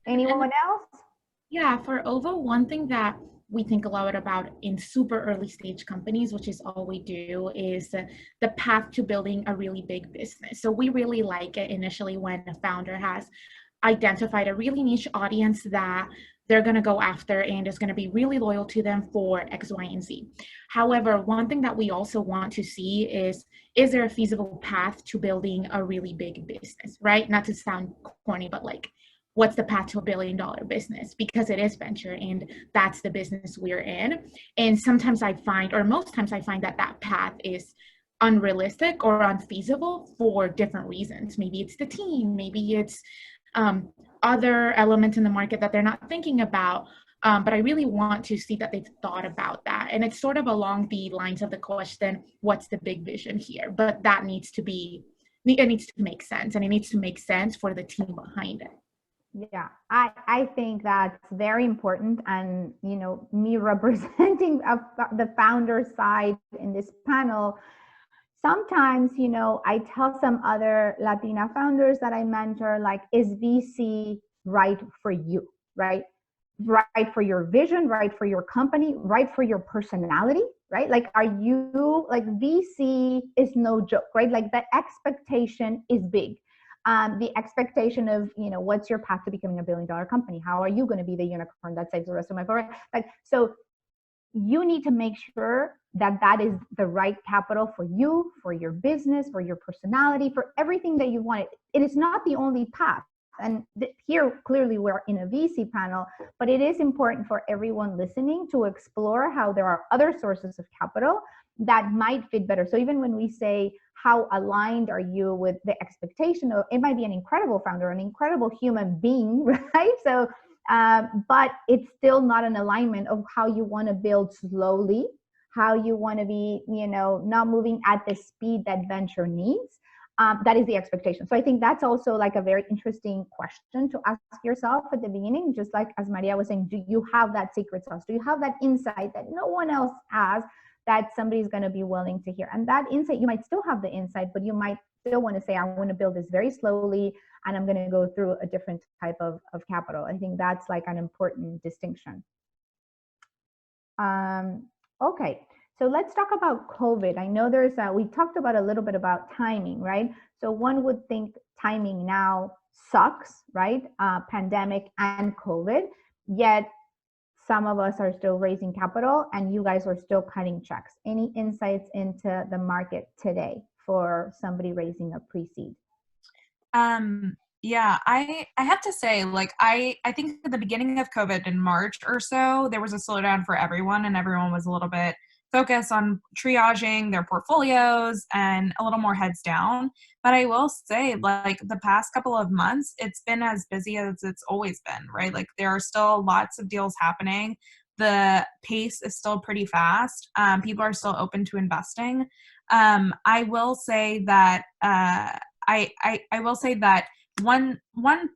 Anyone else? Yeah, for OVO, one thing that we think a lot about in super early stage companies, which is all we do, is the path to building a really big business. So we really like it initially when a founder has identified a really niche audience that they're going to go after and is going to be really loyal to them for X, Y, and Z. However, one thing that we also want to see is there a feasible path to building a really big business, right? Not to sound corny, but like, what's the path to $1 billion business? Because it is venture and that's the business we're in. And sometimes I find, or most times I find, that that path is unrealistic or unfeasible for different reasons. Maybe it's the team, maybe it's other elements in the market that they're not thinking about. But I really want to see that they've thought about that. And it's sort of along the lines of the question, what's the big vision here? But that needs to make sense, and it needs to make sense for the team behind it. Yeah, I think that's very important. And, you know, me representing the founder side in this panel, sometimes, you know, I tell some other Latina founders that I mentor, like, is VC right for you, right? Right for your vision, right for your company, right for your personality, right? Like, are you, like, VC is no joke, right? Like, the expectation is big. The expectation of, you know, what's your path to becoming a $1 billion company? How are you going to be the unicorn that saves the rest of my life? Like, so you need to make sure that that is the right capital for you, for your business, for your personality, for everything that you want. It is not the only path. And here, clearly, we're in a VC panel, but it is important for everyone listening to explore how there are other sources of capital that might fit better. So even when we say, how aligned are you with the expectation of, it might be an incredible founder, an incredible human being, right? So, but it's still not an alignment of how you want to build slowly, how you want to be, you know, not moving at the speed that venture needs. That is the expectation. So I think that's also like a very interesting question to ask yourself at the beginning, just like as Maria was saying, do you have that secret sauce? Do you have that insight that no one else has, that somebody's going to be willing to hear? And that insight, you might still have the insight, but you might still want to say, I want to build this very slowly, and I'm going to go through a different type of capital. I think that's like an important distinction. Okay. So let's talk about COVID. I know we talked about a little bit about timing, right? So one would think timing now sucks, right? Pandemic and COVID, yet some of us are still raising capital and you guys are still cutting checks. Any insights into the market today for somebody raising a pre-seed? Yeah, I have to say, like, I think at the beginning of COVID in March or so, there was a slowdown for everyone, and everyone was a little bit focused on triaging their portfolios and a little more heads down. But I will say, like, the past couple of months, it's been as busy as it's always been, right? Like, there are still lots of deals happening. The pace is still pretty fast. People are still open to investing. I will say that I will say that one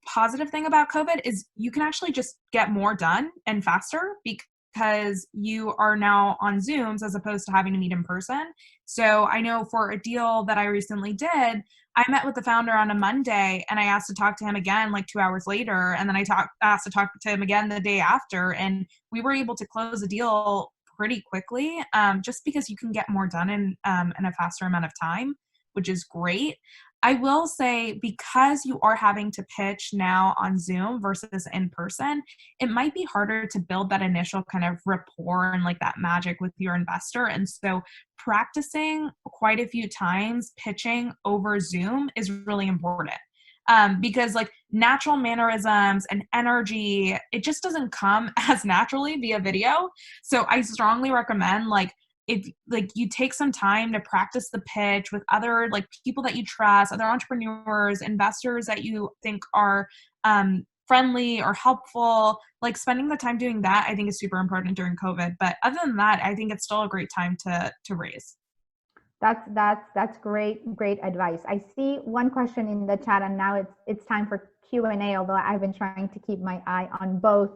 positive thing about COVID is you can actually just get more done and faster because you are now on Zooms as opposed to having to meet in person. So I know for a deal that I recently did, I met with the founder on a Monday and I asked to talk to him again like 2 hours later. And then I asked to talk to him again the day after. And we were able to close a deal pretty quickly just because you can get more done in a faster amount of time, which is great. I will say, because you are having to pitch now on Zoom versus in person, it might be harder to build that initial kind of rapport and like that magic with your investor. And so practicing quite a few times pitching over Zoom is really important. Because like natural mannerisms and energy, it just doesn't come as naturally via video. So I strongly recommend if like you take some time to practice the pitch with other like people that you trust, other entrepreneurs, investors that you think are friendly or helpful, like spending the time doing that, I think is super important during COVID. But other than that, I think it's still a great time to raise. That's great advice. I see one question in the chat, and now it's time for Q&A, although I've been trying to keep my eye on both,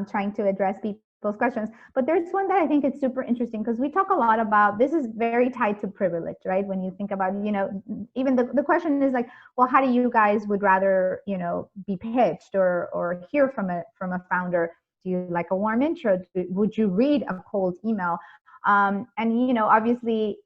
trying to address people's those questions. But there's one that I think is super interesting, because we talk a lot about, this is very tied to privilege, right? When you think about, you know, even the question is like, well, how do you guys would rather, you know, be pitched or hear from a founder? Do you like a warm intro? Would you read a cold email? And, you know, obviously,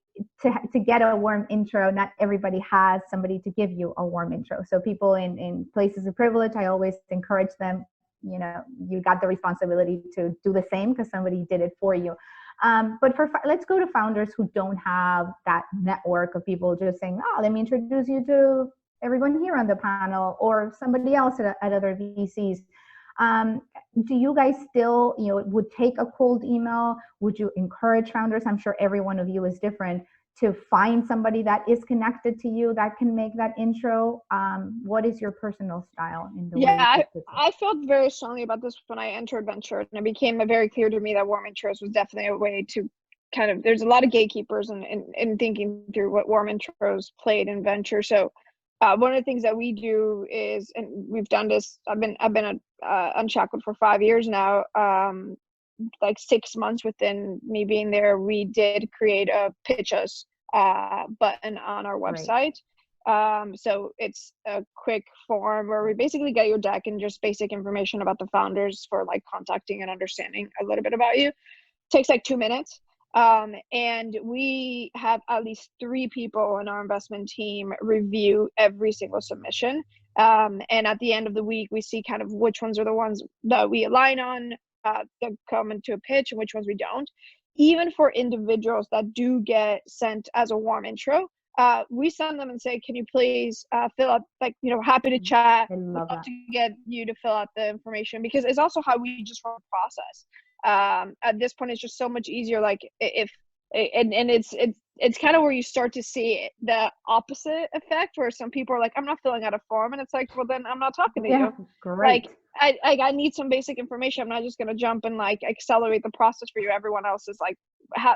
to get a warm intro, not everybody has somebody to give you a warm intro. So people in places of privilege, I always encourage them, you know, you got the responsibility to do the same because somebody did it for you. But let's go to founders who don't have that network of people just saying, oh, let me introduce you to everyone here on the panel or somebody else at other VCs. Do you guys still, you know, would take a cold email? Would you encourage founders? I'm sure every one of you is different, to find somebody that is connected to you that can make that intro. What is your personal style in the way? I felt very strongly about this when I entered venture, and it became very clear to me that warm intros was definitely a way to kind of, there's a lot of gatekeepers in thinking through what warm intros played in venture. So one of the things that we do is, and we've done this, I've been Unshackled for 5 years now. Like 6 months within me being there, we did create a pitch us button on our website. So it's a quick form where we basically get your deck and just basic information about the founders for like contacting and understanding a little bit about you. It takes like 2 minutes. And we have at least 3 people in our investment team review every single submission. And at the end of the week, we see kind of which ones are the ones that we align on that come into a pitch and which ones we don't. Even for individuals that do get sent as a warm intro, we send them and say, can you please fill out, like, you know, happy to chat. I love that. To get you to fill out the information, because it's also how we just run the process. At this point, it's just so much easier. Like it's kind of where you start to see the opposite effect, where some people are like, I'm not filling out a form, and it's like, well, then I'm not talking to you. Great. Like I need some basic information. I'm not just gonna jump and like accelerate the process for you. Everyone else is like,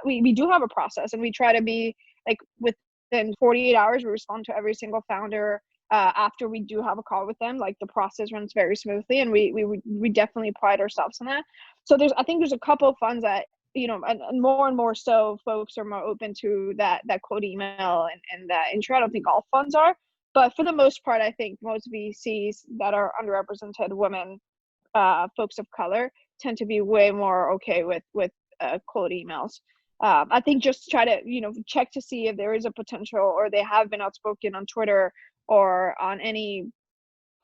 we do have a process, and we try to be like within 48 hours we respond to every single founder. After we do have a call with them, like the process runs very smoothly, and we definitely pride ourselves on that. So I think there's a couple of funds that, you know, and more so folks are more open to that cold email and that intro. I don't think all funds are, but for the most part, I think most VCs that are underrepresented women, folks of color, tend to be way more okay with cold emails. I think just try to, you know, check to see if there is a potential, or they have been outspoken on Twitter or on any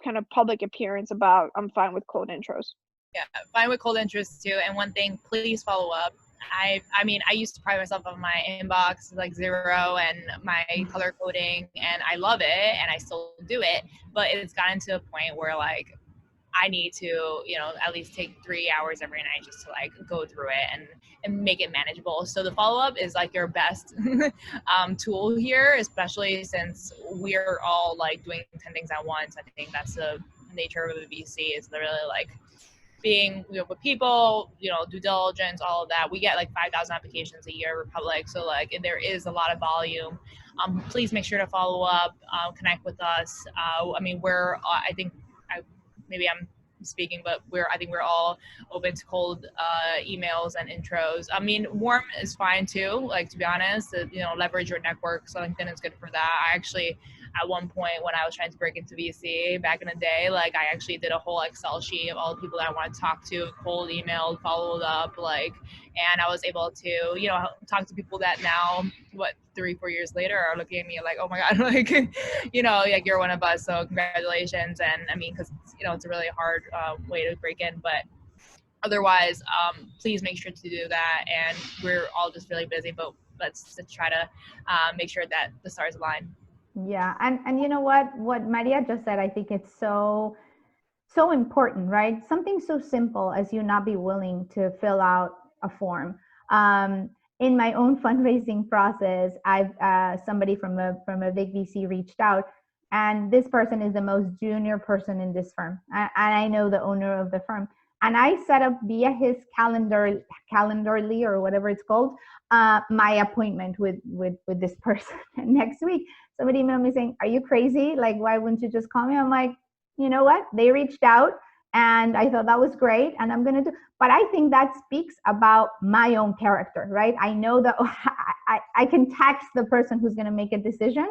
kind of public appearance about, I'm fine with cold intros. Yeah, fine with cold intros too. And one thing, please follow up. I mean, I used to pride myself on my inbox like 0 and my color coding, and I love it, and I still do it. But it's gotten to a point where like I need to, you know, at least take 3 hours every night just to like go through it and make it manageable. So the follow-up is like your best tool here, especially since we're all like doing 10 things at once. I think that's the nature of a VC, is literally like being, you know, with people, you know, due diligence, all of that. We get like 5,000 applications a year, Republic. So like there is a lot of volume. Please make sure to follow up, connect with us. I mean, maybe I'm speaking, but I think we're all open to cold emails and intros. I mean, warm is fine too, like, to be honest, you know, leverage your network. So LinkedIn is good for that. I actually, at one point when I was trying to break into VC back in the day, like I actually did a whole Excel sheet of all the people that I wanted to talk to, cold emailed, followed up, like, and I was able to, you know, talk to people that now, 3-4 years later, are looking at me like, oh my God, like, you know, like, you're one of us, so congratulations. And I mean, because, you know, it's a really hard way to break in, but otherwise, please make sure to do that. And we're all just really busy, but let's try to make sure that the stars align. Yeah, and you know what Maria just said, I think it's so important, right? Something so simple as you not be willing to fill out a form. In my own fundraising process, I've somebody from a big VC reached out, and this person is the most junior person in this firm, and I know the owner of the firm, and I set up via his Calendarly or whatever it's called, my appointment with this person. And next week, somebody emailed me saying, "Are you crazy? Like, why wouldn't you just call me?" I'm like, you know what? They reached out. And I thought that was great, and I'm going to do, but I think that speaks about my own character, right? I know that I can tax the person who's going to make a decision,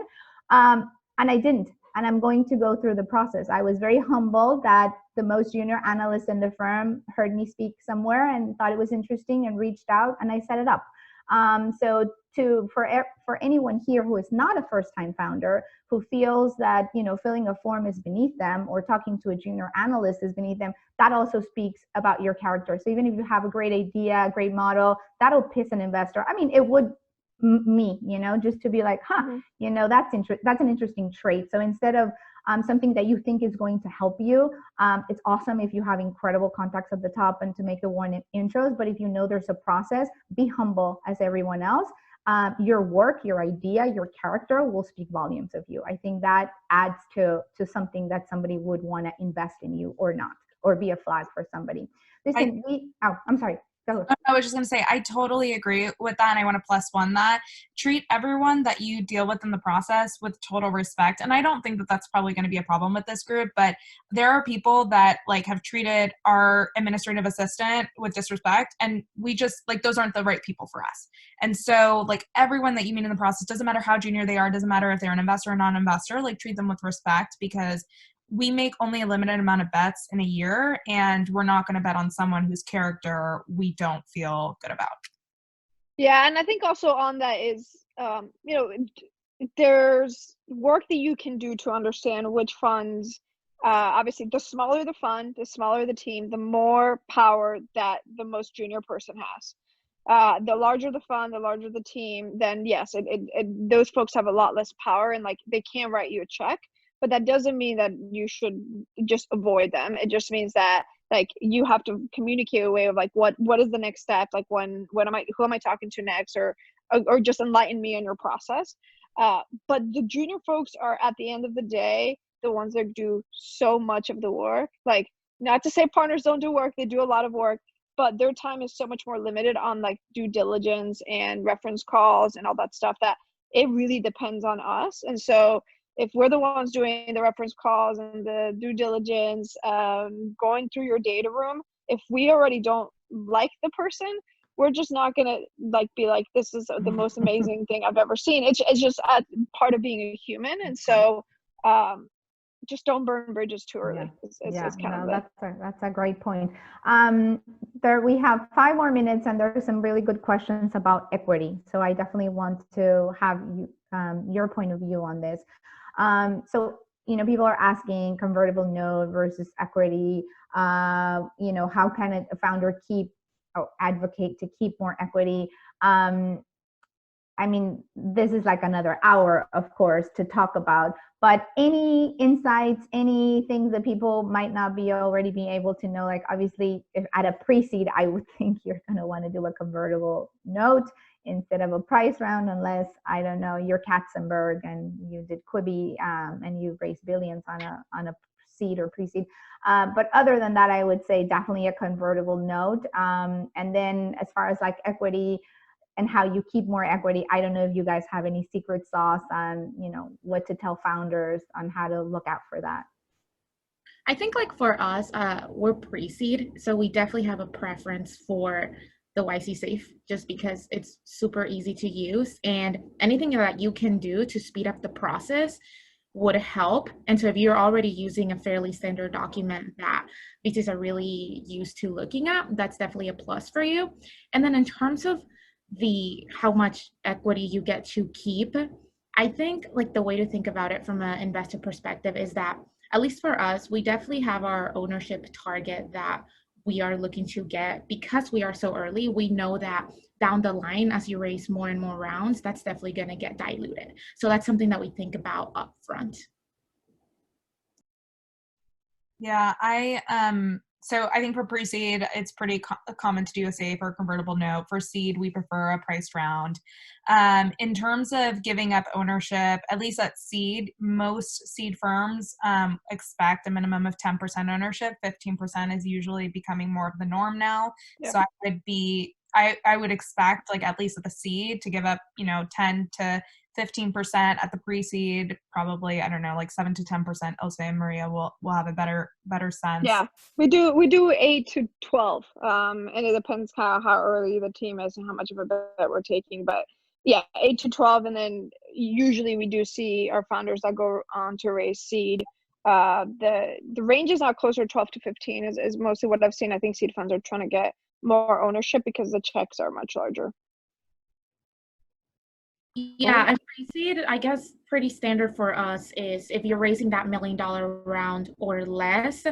and I didn't. And I'm going to go through the process. I was very humbled that the most junior analyst in the firm heard me speak somewhere and thought it was interesting and reached out, and I set it up. So for anyone here who is not a first-time founder, who feels that, you know, filling a form is beneath them or talking to a junior analyst is beneath them, that also speaks about your character. So even if you have a great idea, a great model, that'll piss an investor. I mean, it would me, you know, just to be like, you know, that's an interesting trait. So instead of something that you think is going to help you, it's awesome if you have incredible contacts at the top and to make the warm intros. But if you know there's a process, be humble as everyone else. Your work, your idea, your character will speak volumes of you. I think that adds to something that somebody would want to invest in you or not, or be a flag for somebody. Listen, I'm sorry. I was just going to say, I totally agree with that. And I want to plus one that. Treat everyone that you deal with in the process with total respect. And I don't think that that's probably going to be a problem with this group, but there are people that like have treated our administrative assistant with disrespect. And we just like, those aren't the right people for us. And so like everyone that you meet in the process, doesn't matter how junior they are, doesn't matter if they're an investor or non-investor, like treat them with respect, because we make only a limited amount of bets in a year, and we're not going to bet on someone whose character we don't feel good about. Yeah, and I think also on that is, you know, there's work that you can do to understand which funds, obviously the smaller the fund, the smaller the team, the more power that the most junior person has. The larger the fund, the larger the team, then yes, those folks have a lot less power, and like they can't write you a check. But that doesn't mean that you should just avoid them. It just means that like you have to communicate a way of like what is the next step, like who am I talking to next, or just enlighten me on your process. But the junior folks are at the end of the day the ones that do so much of the work. Like, not to say partners don't do work, they do a lot of work, but their time is so much more limited on like due diligence and reference calls and all that stuff that it really depends on us. And so if we're the ones doing the reference calls and the due diligence, going through your data room, if we already don't like the person, we're just not gonna like be like, this is the most amazing thing I've ever seen. It's just part of being a human. And so just don't burn bridges too early. That's a great point. We have 5 more minutes, and there are some really good questions about equity. So I definitely want to have you, your point of view on this. So, you know, people are asking convertible note versus equity. You know, how can a founder advocate to keep more equity? I mean, this is like another hour, of course, to talk about, but any insights, any things that people might not be already being able to know, like obviously if at a pre-seed, I would think you're going to want to do a convertible note instead of a price round, unless, I don't know, you're Katzenberg and you did Quibi and you raised billions on a seed or pre-seed. But other than that, I would say definitely a convertible note. And then as far as like equity and how you keep more equity, I don't know if you guys have any secret sauce on, you know, what to tell founders on how to look out for that. I think like for us, we're pre-seed, so we definitely have a preference for the YC Safe, just because it's super easy to use, and anything that you can do to speed up the process would help. And so if you're already using a fairly standard document that VCs are really used to looking at, that's definitely a plus for you. And then in terms of how much equity you get to keep, I think like the way to think about it from an investor perspective is that, at least for us, we definitely have our ownership target that we are looking to get. Because we are so early, we know that down the line, as you raise more and more rounds, that's definitely going to get diluted. So that's something that we think about upfront. Yeah, so I think for pre-seed, it's pretty common to do a safe or convertible note. For seed, we prefer a priced round. In terms of giving up ownership, at least at seed, most seed firms expect a minimum of 10% ownership. 15% is usually becoming more of the norm now. Yeah. So I would expect, like, at least at the seed, to give up, 10 to 15% at the pre-seed, probably, I don't know, like 7 to 10%. Ilse and Maria will have a better sense. Yeah, we do 8 to 12, and it depends how early the team is and how much of a bet we're taking. But yeah, 8 to 12, and then usually we do see our founders that go on to raise seed. The range is now closer to 12 to 15 is mostly what I've seen. I think seed funds are trying to get more ownership because the checks are much larger. Yeah, and pre-seed, I guess pretty standard for us is if you're raising that $1 million round or less,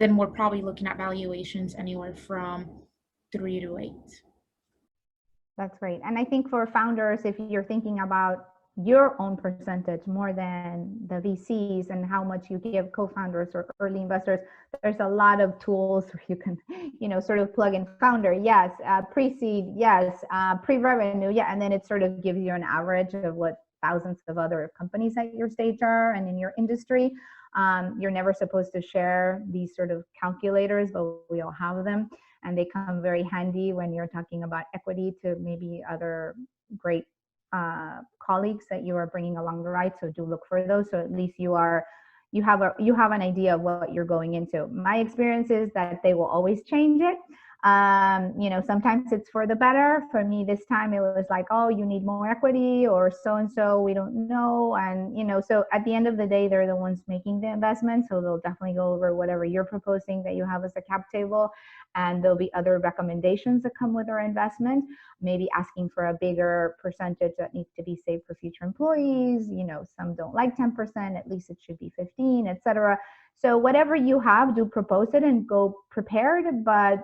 then we're probably looking at valuations anywhere from 3 to 8. That's great. And I think for founders, if you're thinking about your own percentage more than the VCs and how much you give co-founders or early investors, there's a lot of tools where you can, sort of plug in founder, yes, pre-seed, yes, pre-revenue, yeah, and then it sort of gives you an average of what thousands of other companies at your stage are and in your industry. You're never supposed to share these sort of calculators, but we all have them, and they come very handy when you're talking about equity to maybe other great colleagues that you are bringing along the ride. So do look for those. So at least you have an idea of what you're going into. My experience is that they will always change it. Sometimes it's for the better. For me this time it was like, oh, you need more equity or so-and-so, we don't know. And, so at the end of the day, they're the ones making the investment. So they'll definitely go over whatever you're proposing that you have as a cap table. And there'll be other recommendations that come with our investment, maybe asking for a bigger percentage that needs to be saved for future employees. Some don't like 10%, at least it should be 15, etc. So whatever you have, do propose it and go prepared, but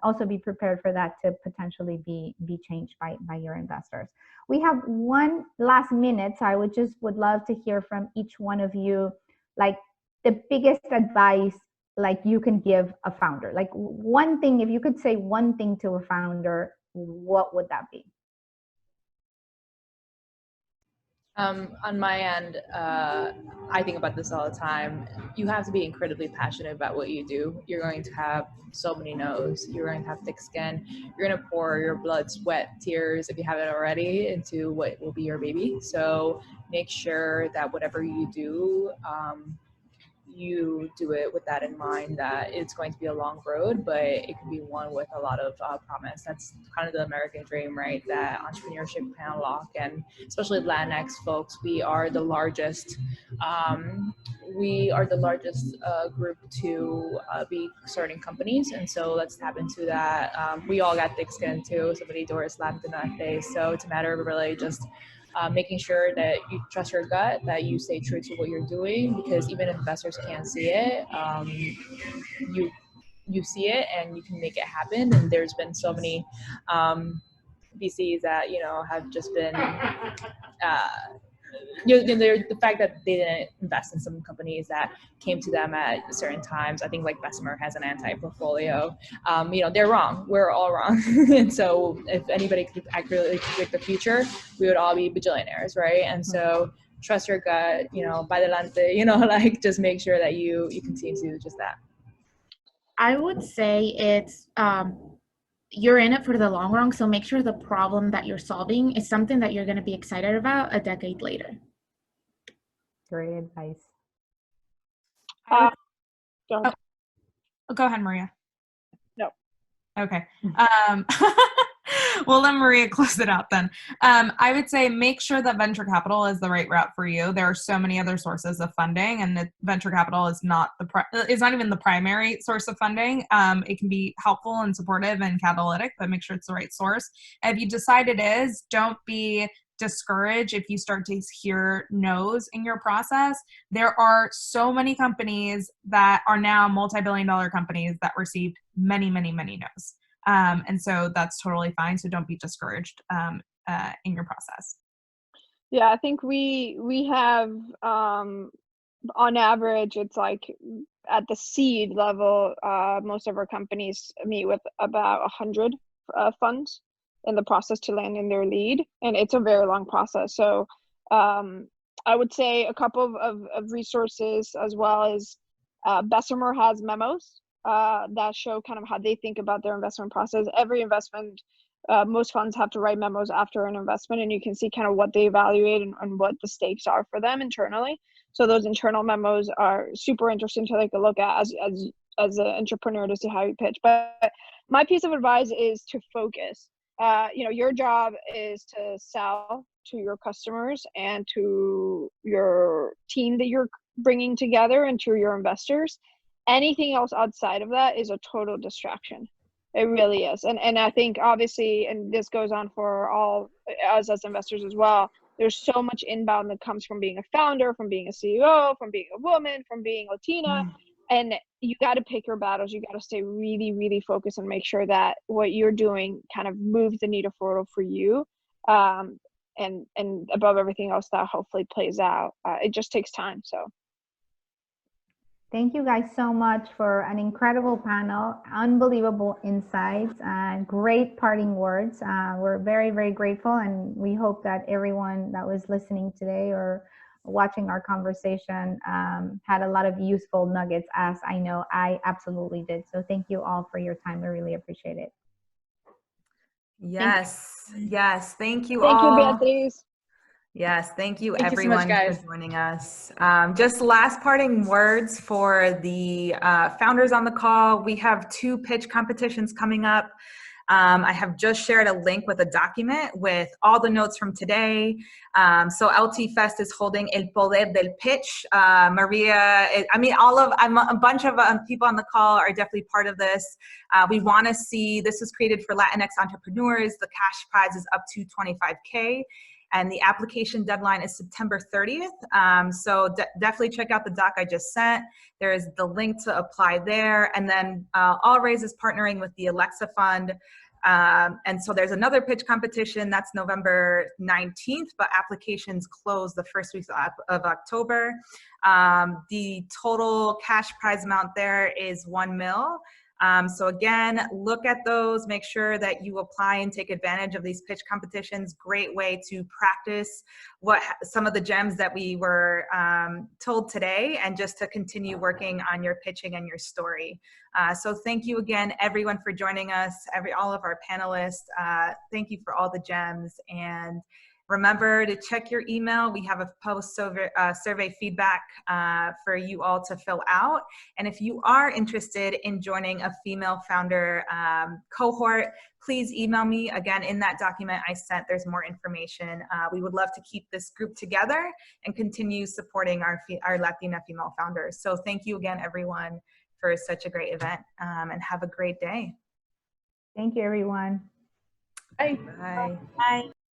also be prepared for that to potentially be changed by your investors. We have one last minute, so I would love to hear from each one of you, like the biggest advice like you can give a founder. Like one thing, if you could say one thing to a founder, what would that be? On my end, I think about this all the time. You have to be incredibly passionate about what you do. You're going to have so many no's. You're going to have thick skin. You're going to pour your blood, sweat, tears, if you haven't already, into what will be your baby. So make sure that whatever you do, you do it with that in mind, that it's going to be a long road, but it can be one with a lot of promise. That's kind of the American dream, right? That entrepreneurship can unlock, and especially Latinx folks, we are the largest group to be starting companies, and so let's tap into that. We all got thick skin too. Somebody door slammed in that face, so it's a matter of really just making sure that you trust your gut, that you stay true to what you're doing, because even if investors can't see it, you see it and you can make it happen. And there's been so many VCs that have just been the fact that they didn't invest in some companies that came to them at certain times. I think like Bessemer has an anti-portfolio. They're wrong. We're all wrong. And so if anybody could accurately predict the future, we would all be bajillionaires, right? And so trust your gut, by delante, just make sure that you continue to do just that. I would say it's you're in it for the long run, so make sure the problem that you're solving is something that you're going to be excited about a decade later. Great advice. Go ahead, Maria. No. Okay. Well, let Maria close it out then. I would say make sure that venture capital is the right route for you. There are so many other sources of funding, and the venture capital is not even the primary source of funding. It can be helpful and supportive and catalytic, but make sure it's the right source. And if you decide it is, don't be discouraged if you start to hear no's in your process. There are so many companies that are now multi-billion-dollar companies that received many, many, many no's. And so that's totally fine. So don't be discouraged in your process. Yeah, I think we have on average, it's like at the seed level, most of our companies meet with about 100 funds in the process to land in their lead, and it's a very long process. So I would say a couple of resources, as well as Bessemer has memos that show kind of how they think about their investment process. Every investment most funds have to write memos after an investment, and you can see kind of what they evaluate and what the stakes are for them internally. So those internal memos are super interesting to take a look at as an entrepreneur to see how you pitch. But my piece of advice is to focus. Your job is to sell to your customers and to your team that you're bringing together and to your investors. Anything else outside of that is a total distraction. It really is. And I think obviously, and this goes on for all us as investors as well, there's so much inbound that comes from being a founder, from being a CEO, from being a woman, from being Latina. And you got to pick your battles. You got to stay really, really focused and make sure that what you're doing kind of moves the needle forward for you. And above everything else, that hopefully plays out. It just takes time. So. Thank you guys so much for an incredible panel, unbelievable insights, and great parting words. We're very, very grateful, and we hope that everyone that was listening today or watching our conversation had a lot of useful nuggets, as I know I absolutely did. So thank you all for your time. I really appreciate it. Yes, yes. Thank you all. Thank you, Beatriz. Yes, thank you Thank everyone you so much, guys. for joining us. Just last parting words for the founders on the call. We have 2 pitch competitions coming up. I have just shared a link with a document with all the notes from today. So LT Fest is holding El Poder del Pitch. Maria, a bunch of people on the call are definitely part of this. We want to see, this is created for Latinx entrepreneurs. The cash prize is up to $25K. And the application deadline is September 30th. So definitely check out the doc I just sent. There is the link to apply there. And then All Raise is partnering with the Alexa Fund. And so there's another pitch competition that's November 19th, but applications close the first week of October. The total cash prize amount there is $1 million. So again, look at those, make sure that you apply and take advantage of these pitch competitions. Great way to practice some of the gems that we were told today, and just to continue working on your pitching and your story. So thank you again, everyone, for joining us, all of our panelists. Thank you for all the gems, and remember to check your email. We have a post survey feedback for you all to fill out. And if you are interested in joining a female founder cohort, please email me. Again, in that document I sent, there's more information. We would love to keep this group together and continue supporting our Latina female founders. So thank you again, everyone, for such a great event, and have a great day. Thank you, everyone. Bye. Bye. Bye.